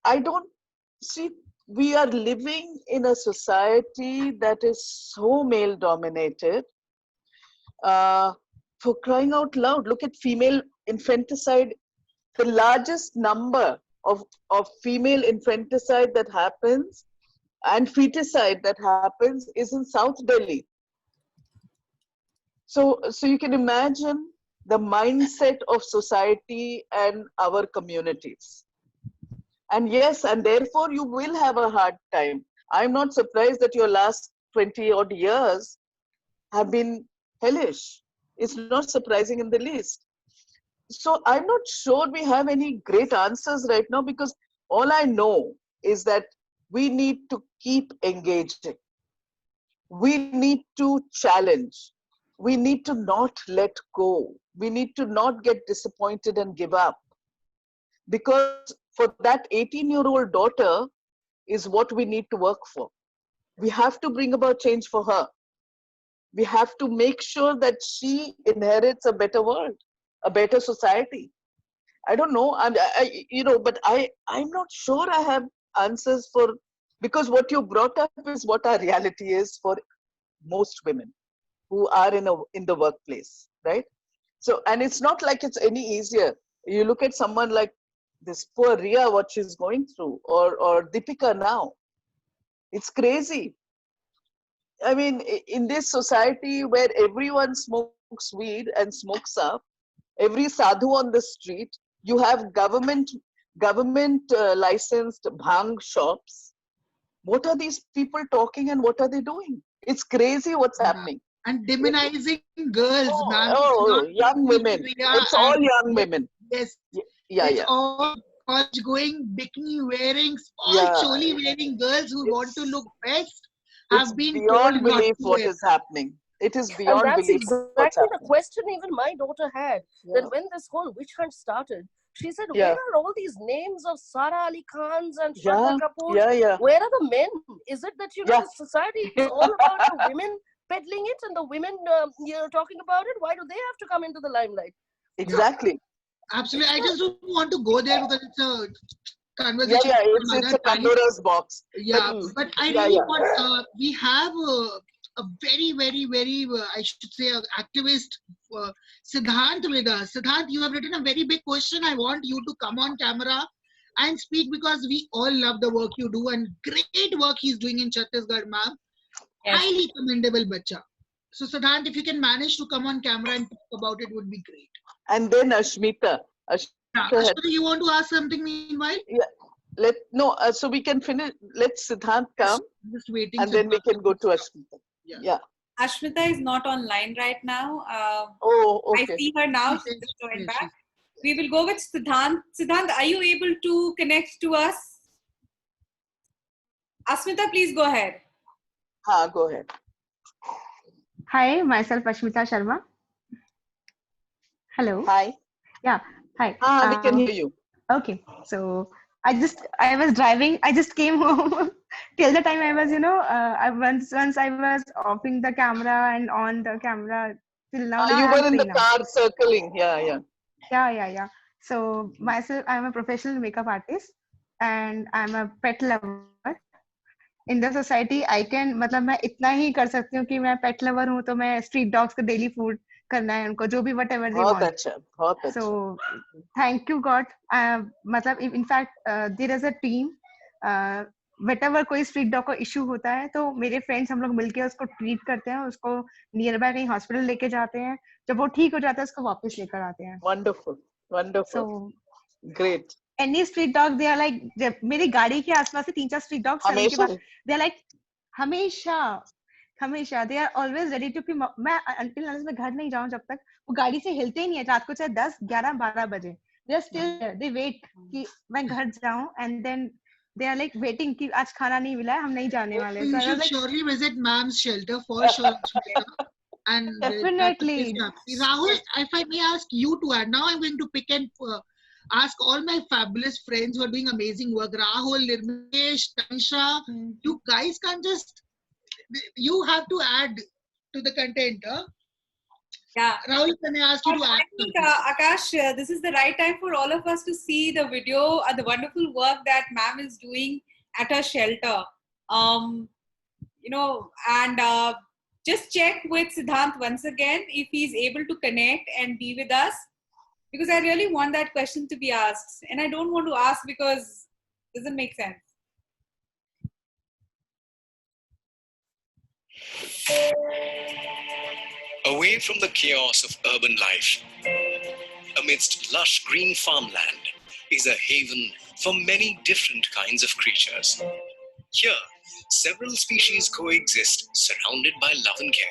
I don't see, we are living in a society that is so male dominated. For crying out loud, look at female infanticide. The largest number of female infanticide that happens and feticide that happens is in South Delhi. So you can imagine the mindset of society and our communities. And yes, and therefore you will have a hard time. I'm not surprised that your last 20 odd years have been hellish. It's not surprising in the least. So I'm not sure we have any great answers right now, because all I know is that we need to keep engaging. We need to challenge. We need to not let go. We need to not get disappointed and give up. Because for that 18-year-old daughter is what we need to work for. We have to bring about change for her. We have to make sure that she inherits a better world, a better society. I don't know, but I'm not sure I have answers for, because what you brought up is what our reality is for most women who are in the workplace, right? So, and it's not like it's any easier. You look at someone like this poor Ria, what she's going through, or Deepika now. It's crazy. I mean, in this society where everyone smokes weed and smokes up, every sadhu on the street, you have government licensed bhang shops. What are these people talking and what are they doing? It's crazy what's happening. And demonizing girls, ma'am. Young women. It's all young women. Yes. Yeah. All college going, bikini wearing, all choli wearing girls who want to look best have been beyond told belief not to what wear. is happening. It is beyond and that's belief. exactly the question even my daughter had. That when this whole witch hunt started, she said, where are all these names of Sara Ali Khans and Shraddha Kapoor? Where are the men? Is it that, the society is all about the women peddling it and the women talking about it? Why do they have to come into the limelight? Exactly. Absolutely. I just don't want to go there because it's a conversation. It's a Pandora's box. Yeah, but I really want, we have a very, very, very, I should say, activist, Siddhant with us. Siddhant, you have written a very big question. I want you to come on camera and speak, because we all love the work you do, and great work he's doing in Chhattisgarh, ma'am. Yes. Highly commendable bacha. So Siddhant, if you can manage to come on camera and talk about it, would be great. And then Ashmita. Ashmita, you want to ask something meanwhile? Yeah. So we can finish. Let Siddhant come. Just waiting. And then we can go to Ashmita. Yeah. Ashmita is not online right now. Okay. I see her now. She's just joined back. We will go with Siddhant. Siddhant, are you able to connect to us? Ashmita, please go ahead. Go ahead. Hi, myself Ashmita Sharma. Hello. Hi. Yeah. Hi. We can hear you. Okay. So I was driving. I just came home. Till the time I was, once I was offing the camera and on the camera. Till now. You were in the car circling. Yeah. So myself, I'm a professional makeup artist and I'm a pet lover. In the society, I can, मैं इतना ही कर सकती हूँ कि मैं pet lover हूँ, तो मैं street dogs को daily food करना है उनको, जो भी whatever they want. बहुत अच्छा. So thank you God. in fact there is a team. Whatever कोई street dog को issue होता है, तो मेरे friends हम लोग मिलके उसको treat करते हैं, उसको nearby कहीं hospital लेके जाते हैं, जब वो ठीक हो जाता है उसको वापस लेकर आते हैं. Wonderful. So great. Any street dog, they are like, मेरी गाड़ी के आसपास से 3-4 street dogs चलने के बाद, they are like, हमेशा they are always ready to, मैं until unless मैं घर नहीं जाऊँ जब तक वो गाड़ी से हिलते ही नहीं है, रात को चाहे 10, 11, 12 बजे, They are still there. They wait कि मैं घर जाऊं, and then they are like waiting कि आज खाना नहीं मिला है, हम नहीं जाने वाले. So So you I was should like, surely visit ma'am's shelter for sure, Shweta. And that's the place definitely. to happen. Rahul, if I may ask you to add, now I'm going to pick and ask all my fabulous friends who are doing amazing work. Rahul, Nirmesh, Tanisha, you guys can't just, you have to add to the content. Huh? Yeah. Rahul, can I ask you to add I think, something? Akash, this is the right time for all of us to see the video, the wonderful work that ma'am is doing at her shelter. You know, and just check with Siddhant once again if he's able to connect and be with us, because I really want that question to be asked, and I don't want to ask because it doesn't make sense. Away from the chaos of urban life, amidst lush green farmland, is a haven for many different kinds of creatures. Here, several species coexist, surrounded by love and care.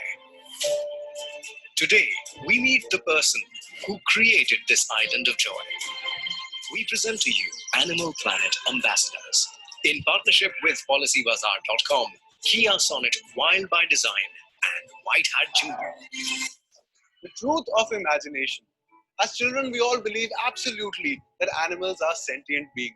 Today, we meet the person who created this island of joy. We present to you Animal Planet Ambassadors. In partnership with PolicyBazaar.com, Kia Sonnet Wild by Design, and White Hat Junior. The truth of imagination. As children, we all believe absolutely that animals are sentient beings.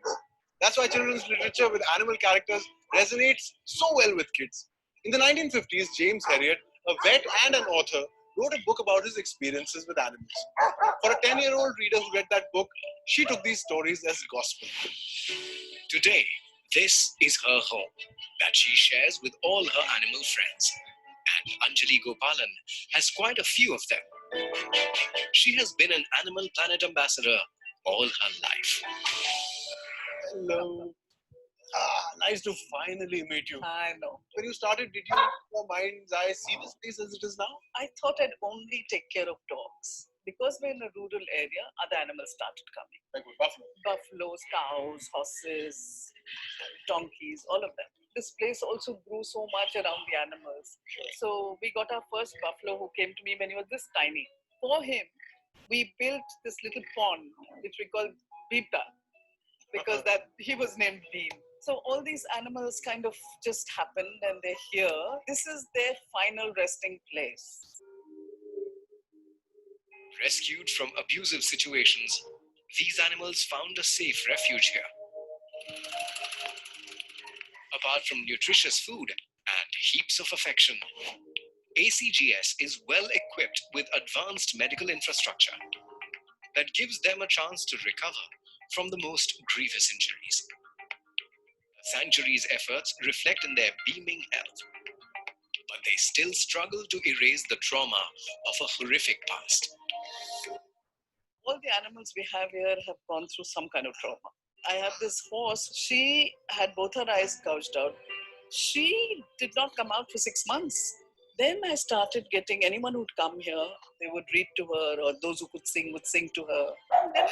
That's why children's literature with animal characters resonates so well with kids. In the 1950s, James Herriot, a vet and an author, wrote a book about his experiences with animals. For a 10-year-old reader who read that book, she took these stories as gospel. Today, this is her home that she shares with all her animal friends. And Anjali Gopalan has quite a few of them. She has been an Animal Planet ambassador all her life. Hello. Nice to finally meet you. I know. When you started, did you in your mind's eye see this place as it is now? I thought I'd only take care of dogs. Because we're in a rural area, other animals started coming. Like with buffalo. Buffaloes, cows, horses, donkeys, all of them. This place also grew so much around the animals. So we got our first buffalo who came to me when he was this tiny. For him, we built this little pond, which we call Beepta, because that he was named Bean. So all these animals kind of just happened and they're here. This is their final resting place. Rescued from abusive situations, these animals found a safe refuge here. Apart from nutritious food and heaps of affection, ACGS is well equipped with advanced medical infrastructure that gives them a chance to recover from the most grievous injuries. The sanctuary's efforts reflect in their beaming health, but they still struggle to erase the trauma of a horrific past. All the animals we have here have gone through some kind of trauma. I have this horse, she had both her eyes gouged out. She did not come out for 6 months. Then I started getting anyone who'd come here, they would read to her, or those who could sing would sing to her. And then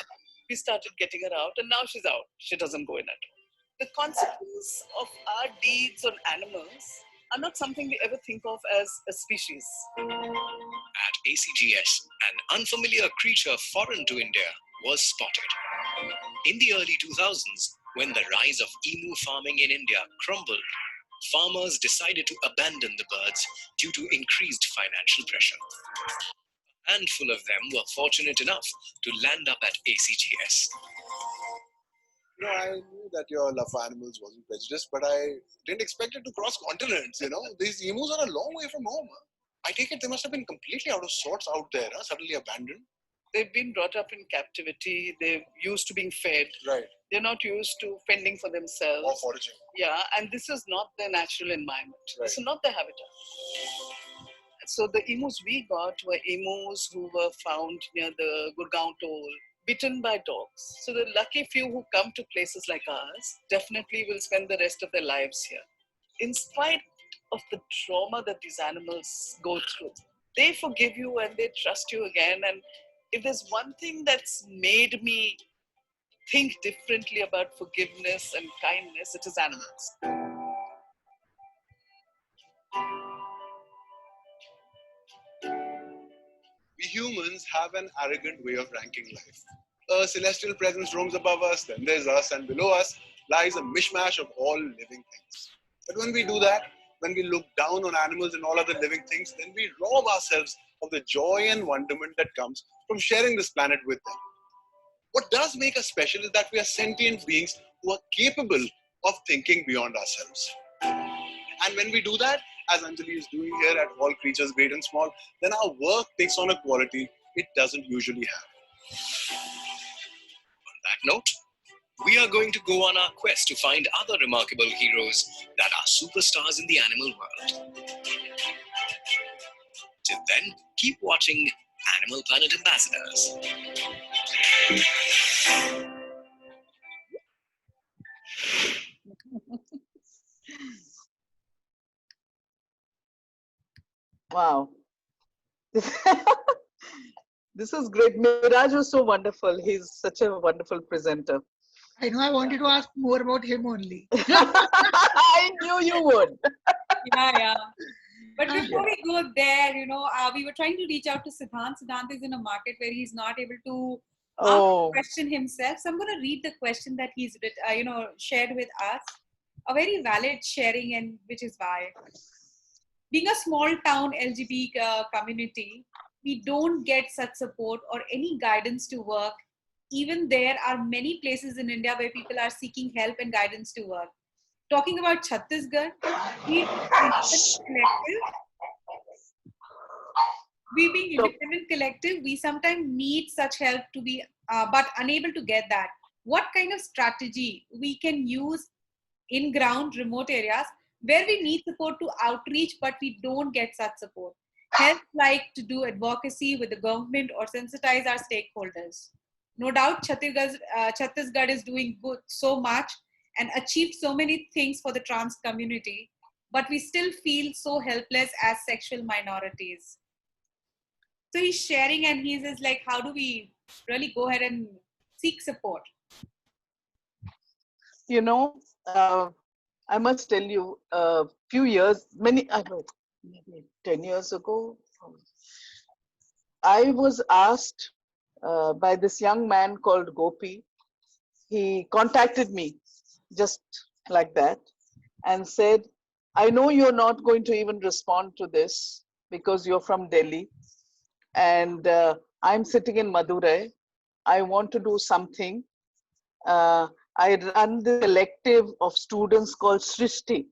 we started getting her out, and now she's out. She doesn't go in at all. The consequence of our deeds on animals are not something we ever think of as a species. At ACGS, an unfamiliar creature foreign to India was spotted. In the early 2000s, when the rise of emu farming in India crumbled, farmers decided to abandon the birds due to increased financial pressure. A handful of them were fortunate enough to land up at ACGS. You know, I knew that your love for animals wasn't prejudiced, but I didn't expect it to cross continents, you know. These emus are a long way from home. I take it they must have been completely out of sorts out there, suddenly abandoned. They've been brought up in captivity. They're used to being fed. Right. They're not used to fending for themselves. Or foraging. Yeah, and this is not their natural environment. Right. This is not their habitat. So the emus we got were emus who were found near the Gurgaon toll, bitten by dogs. So the lucky few who come to places like ours definitely will spend the rest of their lives here. In spite of the trauma that these animals go through, they forgive you and they trust you again. And if there's one thing that's made me think differently about forgiveness and kindness, it is animals. We humans have an arrogant way of ranking life. a celestial presence roams above us, then there's us, and below us lies a mishmash of all living things. But when we do that, when we look down on animals and all other living things, then we rob ourselves of the joy and wonderment that comes from sharing this planet with them. What does make us special is that we are sentient beings who are capable of thinking beyond ourselves. And when we do that, as Anjali is doing here at All Creatures Great and Small, then our work takes on a quality it doesn't usually have. On that note, we are going to go on our quest to find other remarkable heroes that are superstars in the animal world. Till then, keep watching Animal Planet Ambassadors. Wow. This is great. Miraj was so wonderful. He's such a wonderful presenter. I know I wanted to ask more about him only. I knew you would. Yeah. But before we go there, we were trying to reach out to Siddhant. Siddhant is in a market where he's not able to ask the question himself. So I'm going to read the question that he's shared with us. A very valid sharing, and which is why. Being a small town LGBT community, we don't get such support or any guidance to work. Even there are many places in India where people are seeking help and guidance to work. Talking about Chhattisgarh, we being independent collective, we sometimes need such help to be, but unable to get that. What kind of strategy we can use in ground remote areas where we need support to outreach, but we don't get such support? Help like to do advocacy with the government or sensitize our stakeholders. No doubt Chhattisgarh is doing good so much and achieved so many things for the trans community, but we still feel so helpless as sexual minorities. So he's sharing and he says like, how do we really go ahead and seek support? I must tell you, a few years, maybe 10 years ago, I was asked by this young man called Gopi. He contacted me just like that and said, I know you're not going to even respond to this because you're from Delhi and I'm sitting in Madurai. I want to do something. I run the collective of students called Srishti.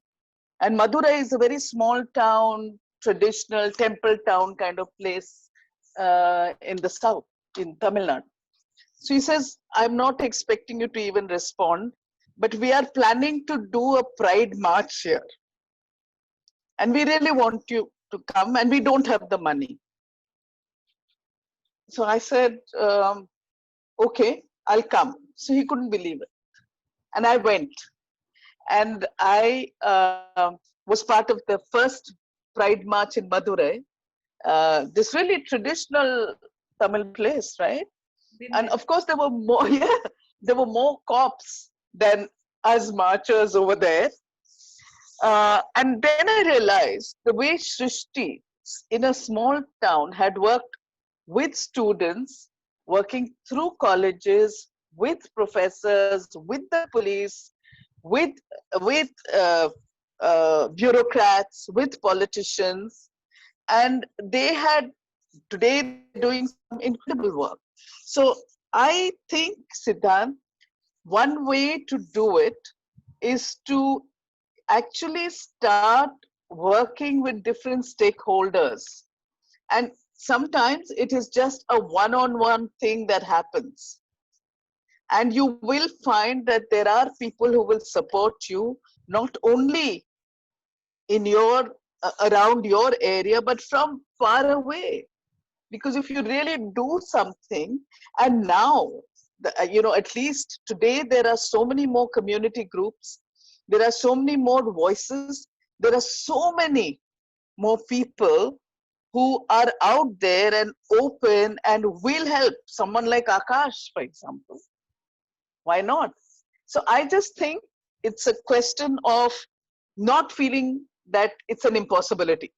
And Madurai is a very small town, traditional temple town kind of place in the south, in Tamil Nadu. So he says, I'm not expecting you to even respond, but we are planning to do a pride march here. And we really want you to come and we don't have the money. So I said, okay, I'll come. So he couldn't believe it. And I went. And I was part of the first Pride March in Madurai. This really traditional Tamil place, right? And of course, there were more cops than us marchers over there. And then I realized the way Srishti in a small town had worked with students, working through colleges, with professors, with the police, with bureaucrats, with politicians, and they had today doing some incredible work. So I think, Siddhant, one way to do it is to actually start working with different stakeholders. And sometimes it is just a one-on-one thing that happens. And you will find that there are people who will support you, not only in your around your area, but from far away. Because if you really do something, and now, at least today, there are so many more community groups, there are so many more voices, there are so many more people who are out there and open and will help. Someone like Akash, for example. Why not? So I just think it's a question of not feeling that it's an impossibility.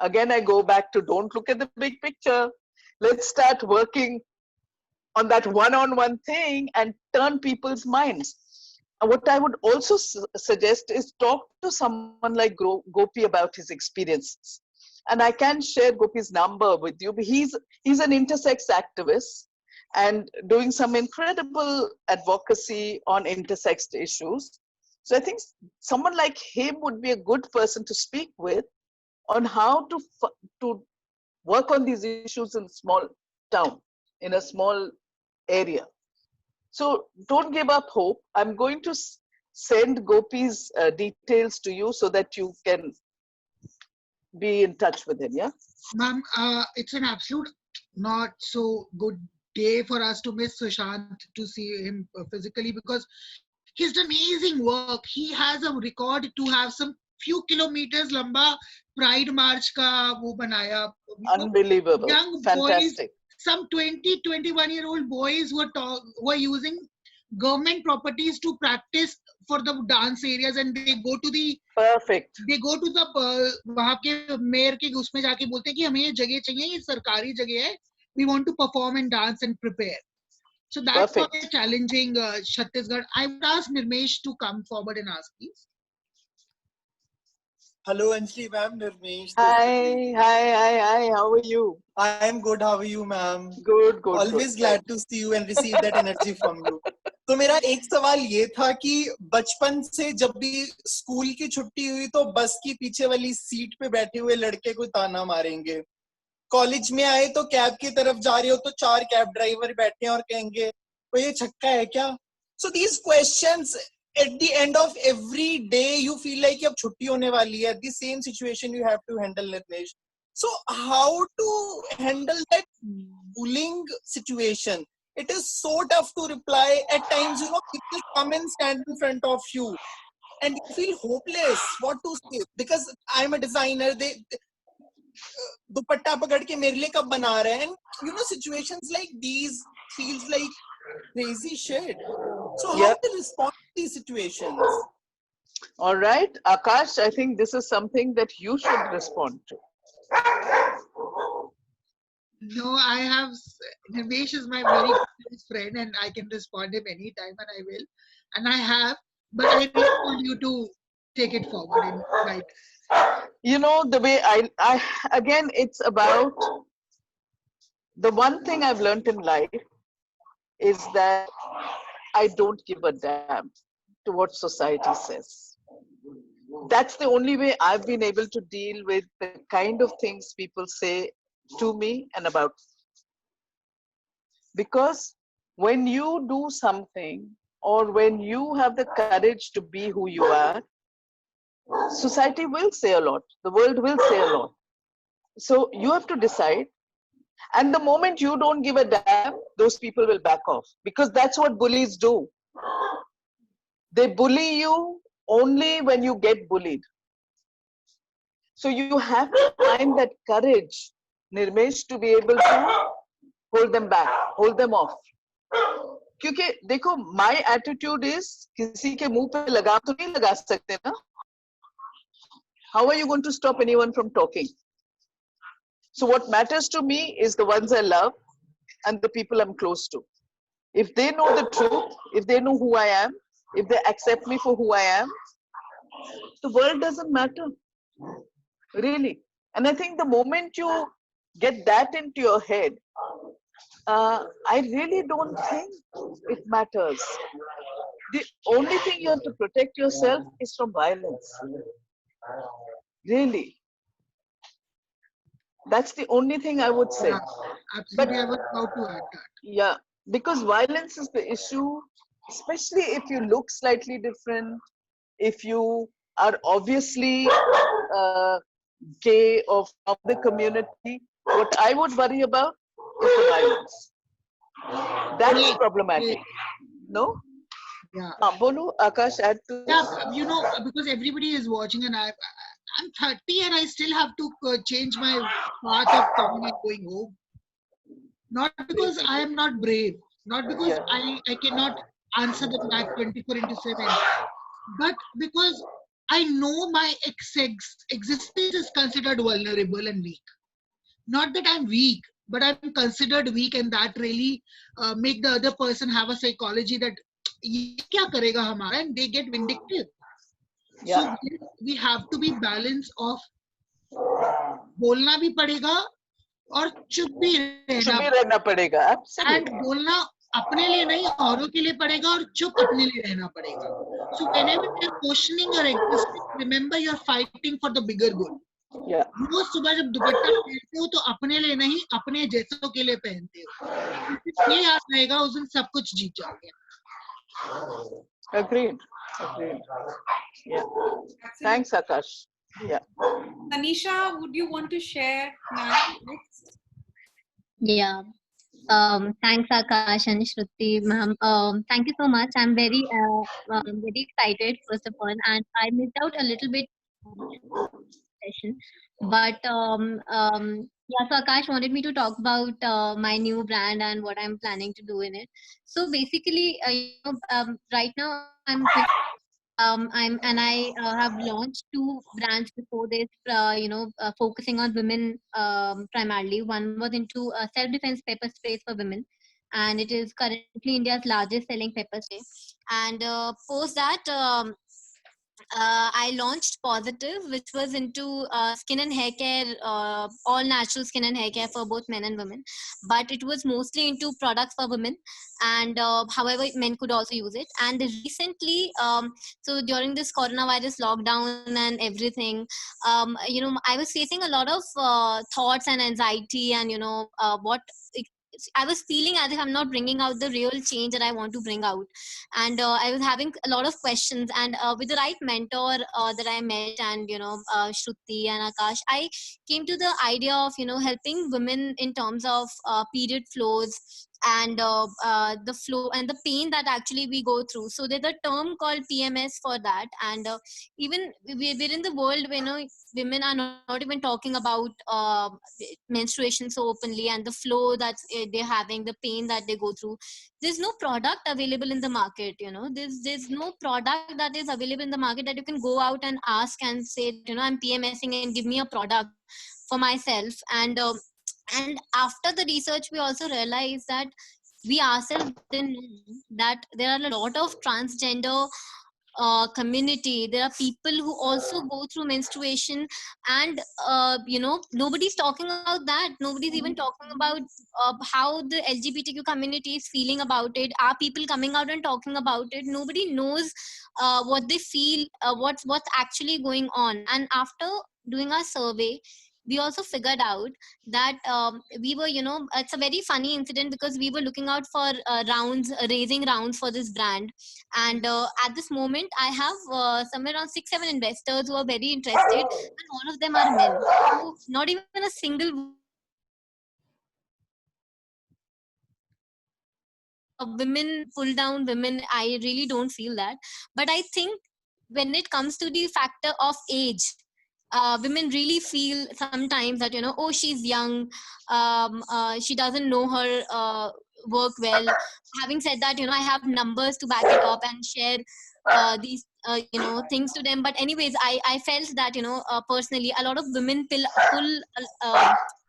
Again, I go back to don't look at the big picture. Let's start working on that one-on-one thing and turn people's minds. What I would also suggest is talk to someone like Gopi about his experiences. And I can share Gopi's number with you. But he's an intersex activist and doing some incredible advocacy on intersex issues. So I think someone like him would be a good person to speak with on how to work on these issues in a small town, in a small area. So don't give up hope. I'm going to send Gopi's details to you so that you can be in touch with him, yeah? Ma'am, it's an absolute not so good day for us to miss Sushant, to see him physically, because he's done amazing work. He has a record to have some few kilometers lamba Pride March ka wo banaya. Unbelievable. Young Fantastic. boys, some 20, 21-year-old boys were using government properties to practice for the dance areas, and they go to the perfect. They go to the वहाँ के mayor के उसमें जाके बोलते हैं कि हमें ये जगह चाहिए, ये सरकारी जगह है. We want to perform and dance and prepare. So that's why we're challenging Chhattisgarh. I would ask Nirmesh to come forward and ask, please. Hello, Anjali ma'am, Nirmesh. Hi. How are you? I am good. How are you, ma'am? Good. Always glad to see you and receive that energy from you. तो मेरा एक सवाल ये था कि बचपन से जब भी स्कूल की छुट्टी हुई तो बस की पीछे वाली सीट पे बैठे हुए लड़के को ताना मारेंगे. कॉलेज में आए तो कैब की तरफ जा रहे हो तो 4 कैब ड्राइवर बैठे हैं और कहेंगे तो ये छक्का है क्या? So these questions at the end of every day you feel like अब छुट्टी होने वाली है. The same situation you have to handle, Nirmesh. So how to handle that bullying situation? It is so tough to reply. At times, people come and stand in front of you and you feel hopeless. What to say? Because I'm a designer, they dupatta pakad ke mere liye kab bana rahe hain? Situations like these feels like crazy shit. So how to respond to these situations? All right, Akash, I think this is something that you should respond to. No, I have. Nirmesh is my very close friend, and I can respond him anytime, and I will, and I have. But I really want you to take it forward and write. The way I again, it's about the one thing I've learned in life is that I don't give a damn to what society says. That's the only way I've been able to deal with the kind of things people say to me and about me. Because when you do something or when you have the courage to be who you are, society will say a lot, the world will say a lot. So you have to decide, and the moment you don't give a damn, those people will back off, because that's what bullies do. They bully you only when you get bullied. So you have to find that courage, Nirmesh, to be able to hold them back, hold them off. क्योंकि देखो, my attitude is किसी के मुंह पे लगाम तो नहीं लगा सकते ना. How are you going to stop anyone from talking? So what matters to me is the ones I love and the people I'm close to. If they know the truth, if they know who I am, if they accept me for who I am, the world doesn't matter, really. And I think the moment you get that into your head, I really don't think it matters. The only thing you have to protect yourself is from violence. Really. That's the only thing I would say. Absolutely, I was about to add that. Yeah, because violence is the issue, especially if you look slightly different, if you are obviously gay or from the community. What I would worry about is the violence. That's problematic. No? Yeah. Bolu, Akash, add to this. Yeah, because everybody is watching, and I'm 30 and I still have to change my path of coming and going home. Not because I am not brave, not because I cannot answer the map 24/7, but because I know my existence is considered vulnerable and weak. Not that I'm weak, but I'm considered weak, and that really make the other person have a psychology that ये क्या करेगा हमारा, and they get vindictive. Yeah. So we have to be balanced of बोलना भी पड़ेगा और चुप भी रहना पड़ेगा. and Absolutely. बोलना अपने लिए नहीं औरों के लिए पड़ेगा और चुप अपने लिए रहना पड़ेगा. So whenever you're questioning your existence, remember you're fighting for the bigger good. Yeah. रोज सुबह जब दुपट्टा पहनते हो तो अपने लिए नहीं अपने जैसों के लिए पहनते हो. ये याद रहेगा, उस दिन सब कुछ जीत जाओगे. Agreed. Yeah. Thanks, Akash. Yeah. Tanisha, would you want to share now next? Yeah. Thanks, Akash and Shruti, ma'am. Thank you so much. I'm very excited, first of all, and I missed out a little bit session. But yeah, so Akash wanted me to talk about my new brand and what I'm planning to do in it. So basically, right now I have launched 2 brands before this, focusing on women primarily. One was into self-defense pepper sprays for women, and it is currently India's largest selling pepper spray. And post that, I launched Positive, which was into skin and hair care, all natural skin and hair care for both men and women. But it was mostly into products for women, and however, men could also use it. And recently, so during this coronavirus lockdown and everything, I was facing a lot of thoughts and anxiety, and I was feeling as if I'm not bringing out the real change that I want to bring out. And I was having a lot of questions, and with the right mentor that I met, and Shruti and Akash, I came to the idea of helping women in terms of period flows and the flow and the pain that actually we go through. So there's a term called PMS for that. And even we're in the world where women are not even talking about menstruation so openly, and the flow that they're having, the pain that they go through. There's no product available in the market. There's no product that is available in the market that you can go out and ask and say, I'm PMSing and give me a product for myself. And after the research, we also realized that we ourselves didn't know that there are a lot of transgender community. There are people who also go through menstruation, and nobody's talking about that. Nobody's even talking about how the LGBTQ community is feeling about it. Are people coming out and talking about it? Nobody knows what they feel, what's actually going on. And after doing our survey, we also figured out that we were, it's a very funny incident, because we were looking out for raising rounds for this brand. And at this moment, I have somewhere around 6-7 investors who are very interested, and all of them are men. So not even a single women pull down women. I really don't feel that. But I think when it comes to the factor of age, women really feel sometimes that oh, she's young, she doesn't know her work well. Having said that, I have numbers to back it up and share these things to them. But anyways, I felt that personally, a lot of women pull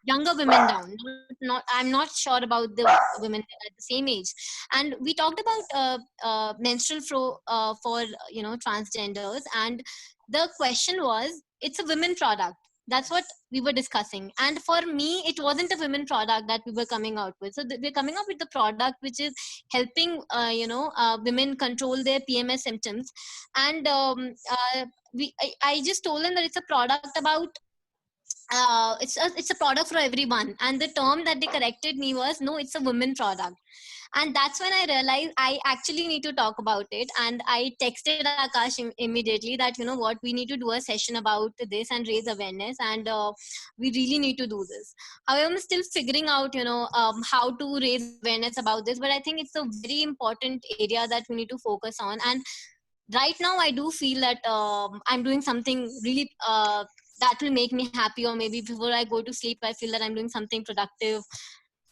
younger women down. I'm not sure about the women at the same age. And we talked about menstrual flow for transgenders, and the question was, it's a women product. That's what we were discussing. And for me, it wasn't a women product that we were coming out with. So we're coming up with the product which is helping women control their PMS symptoms. And I just told them that it's a product about it's a product for everyone. And the term that they corrected me was, no, it's a women product. And that's when I realized I actually need to talk about it. And I texted Akash immediately that, what, we need to do a session about this and raise awareness. And we really need to do this. However, I'm still figuring out, how to raise awareness about this. But I think it's a very important area that we need to focus on. And right now, I do feel that I'm doing something really that will make me happy. Or maybe before I go to sleep, I feel that I'm doing something productive.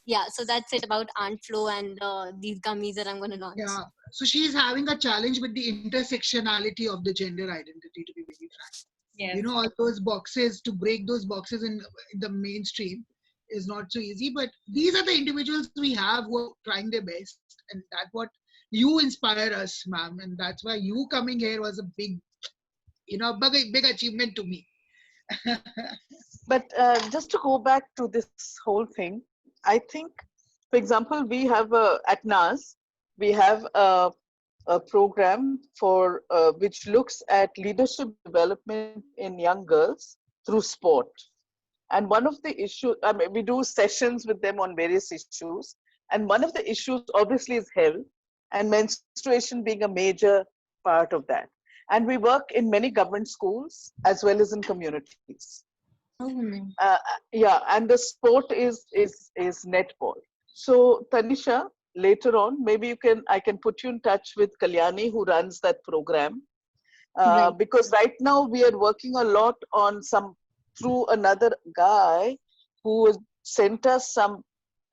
Yeah, so that's it about Aunt Flo and these gummies that I'm going to launch. Yeah, so she's having a challenge with the intersectionality of the gender identity, to be very frank. Yes. All those boxes, to break those boxes in the mainstream is not so easy. But these are the individuals we have who are trying their best, and that's what you inspire us, ma'am. And that's why you coming here was a big, big achievement to me. But just to go back to this whole thing, I think, for example, we have at NAS, we have a program for which looks at leadership development in young girls through sport. And one of the issues, I mean, we do sessions with them on various issues. And one of the issues obviously is health, and menstruation being a major part of that. And we work in many government schools as well as in communities. Yeah, and the sport is netball. So Tanisha, later on, maybe I can put you in touch with Kalyani, who runs that program. Because right now we are working a lot on through another guy who sent us some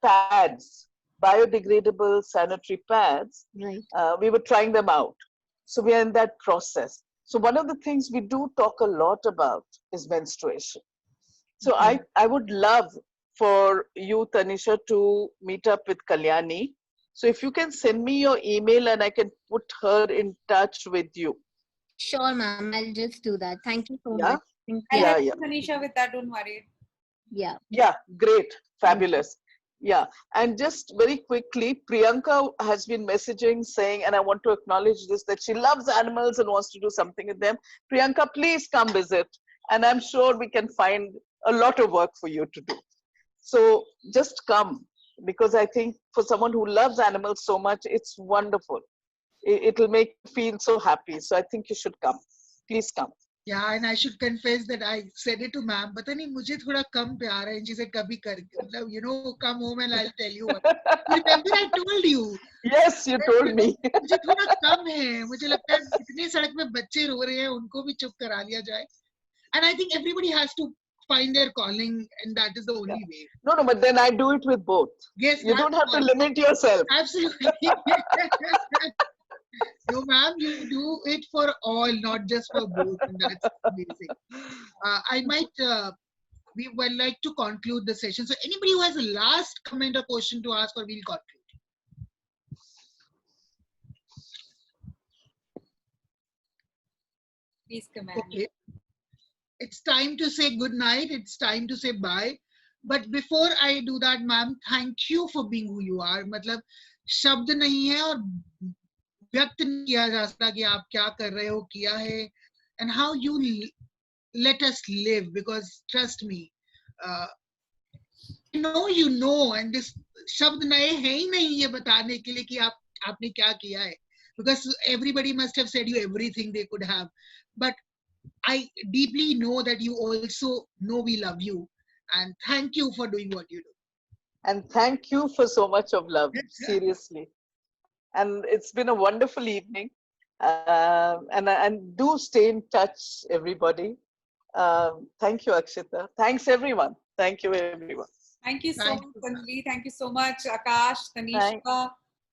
pads, biodegradable sanitary pads. We were trying them out. So we are in that process. So one of the things we do talk a lot about is menstruation. So I would love for you, Tanisha, to meet up with Kalyani. So if you can send me your email and I can put her in touch with you. Sure, ma'am. I'll just do that. Thank you so Yeah? much. Thank I'll you. help you, Tanisha, with that. Don't worry. Yeah. Yeah, great. Fabulous. Yeah. And just very quickly, Priyanka has been messaging saying, and I want to acknowledge this, that she loves animals and wants to do something with them. Priyanka, please come visit. And I'm sure we can find a lot of work for you to do. So just come, because I think for someone who loves animals so much, it's wonderful. It'll make you feel so happy. So I think you should come. Please come. Yeah, and I should confess that I said it to ma'am. Pata nahi mujhe thoda kam pyar hai. And she said, kabhi kar, come home and I'll tell you what. Remember I told you. Yes, you told me. मुझे थोड़ा कम है. मुझे लगता है इतने सड़क में बच्चे रो रहे हैं, उनको भी चुप करा लिया जाए. And I think everybody has to find their calling, and that is the only way. No, but then I do it with both. Yes, you don't have to limit yourself. Absolutely. No, ma'am, you do it for all, not just for both, and that's amazing. We would like to conclude the session. So anybody who has a last comment or question to ask, or we'll conclude. Please command. Okay. It's time to say good night. It's time to say bye. But before I do that, ma'am, thank you for being who you are. मतलब शब्द नहीं है और व्यक्त नहीं किया जा सकता कि आप क्या कर रहे हो, किया है, and how you let us live. Because trust me, you know, and this शब्द नए हैं ही नहीं ये बताने के लिए कि आपने क्या किया है. Because everybody must have said you everything they could have, but I deeply know that you also know we love you, and thank you for doing what you do. And thank you for so much of love, seriously. And it's been a wonderful evening. And do stay in touch, everybody. Thank you, Akshita. Thanks, everyone. Thank you, everyone. Thank you so much, Anjali. Thank you so much, Akash, Tanisha,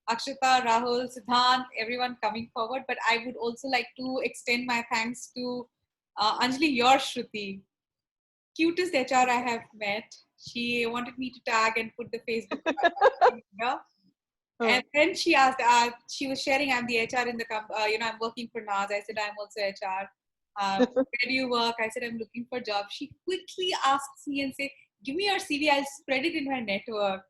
Akshita, Rahul, Siddhant, everyone coming forward. But I would also like to extend my thanks to Anjali, your Shruti. Cutest HR I have met. She wanted me to tag and put the Facebook. And then she asked, she was sharing, I'm the HR in the company, I'm working for NAS. I said, I'm also HR. Where do you work? I said, I'm looking for a job. She quickly asks me and say, give me your CV. I'll spread it in my network.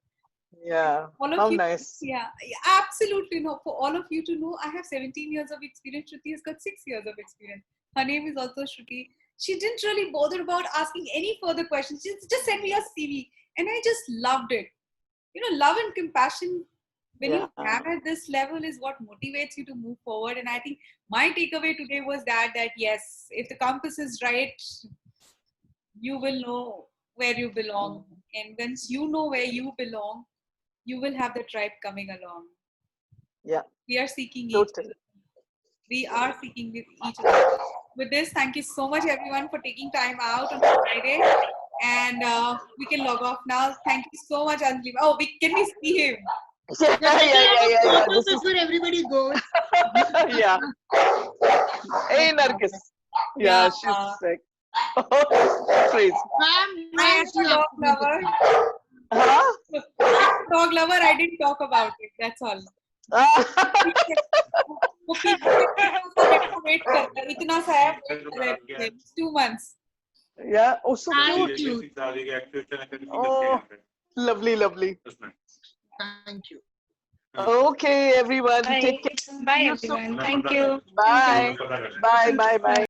Yeah, how nice. Yeah, absolutely. No, for all of you to know, I have 17 years of experience. Shruti has got 6 years of experience. Her name is also Shruti. She didn't really bother about asking any further questions. She just sent me a CV. And I just loved it. Love and compassion, when you have at this level, is what motivates you to move forward. And I think my takeaway today was that yes, if the compass is right, you will know where you belong. And once you know where you belong, you will have the tribe coming along. Yeah. We are seeking each other. We are seeking each other. With this, thank you so much, everyone, for taking time out on Friday. And we can log off now. Thank you so much, Anjali. Oh, can we see him? Yeah. This is where everybody goes. Yeah. Hey, Nargis. Yeah, she's sick. Crazy. Ma'am, I am a dog lover. dog lover, I didn't talk about it. That's all. वो wait करता है. इतना सा है. It's 2 months. Yeah. Oh, so Thank cute. you. Oh, lovely, lovely. Thank you. Okay, everyone. Bye. Take care. Bye, See you soon. everyone. Thank you. Bye. Bye. Bye. Bye.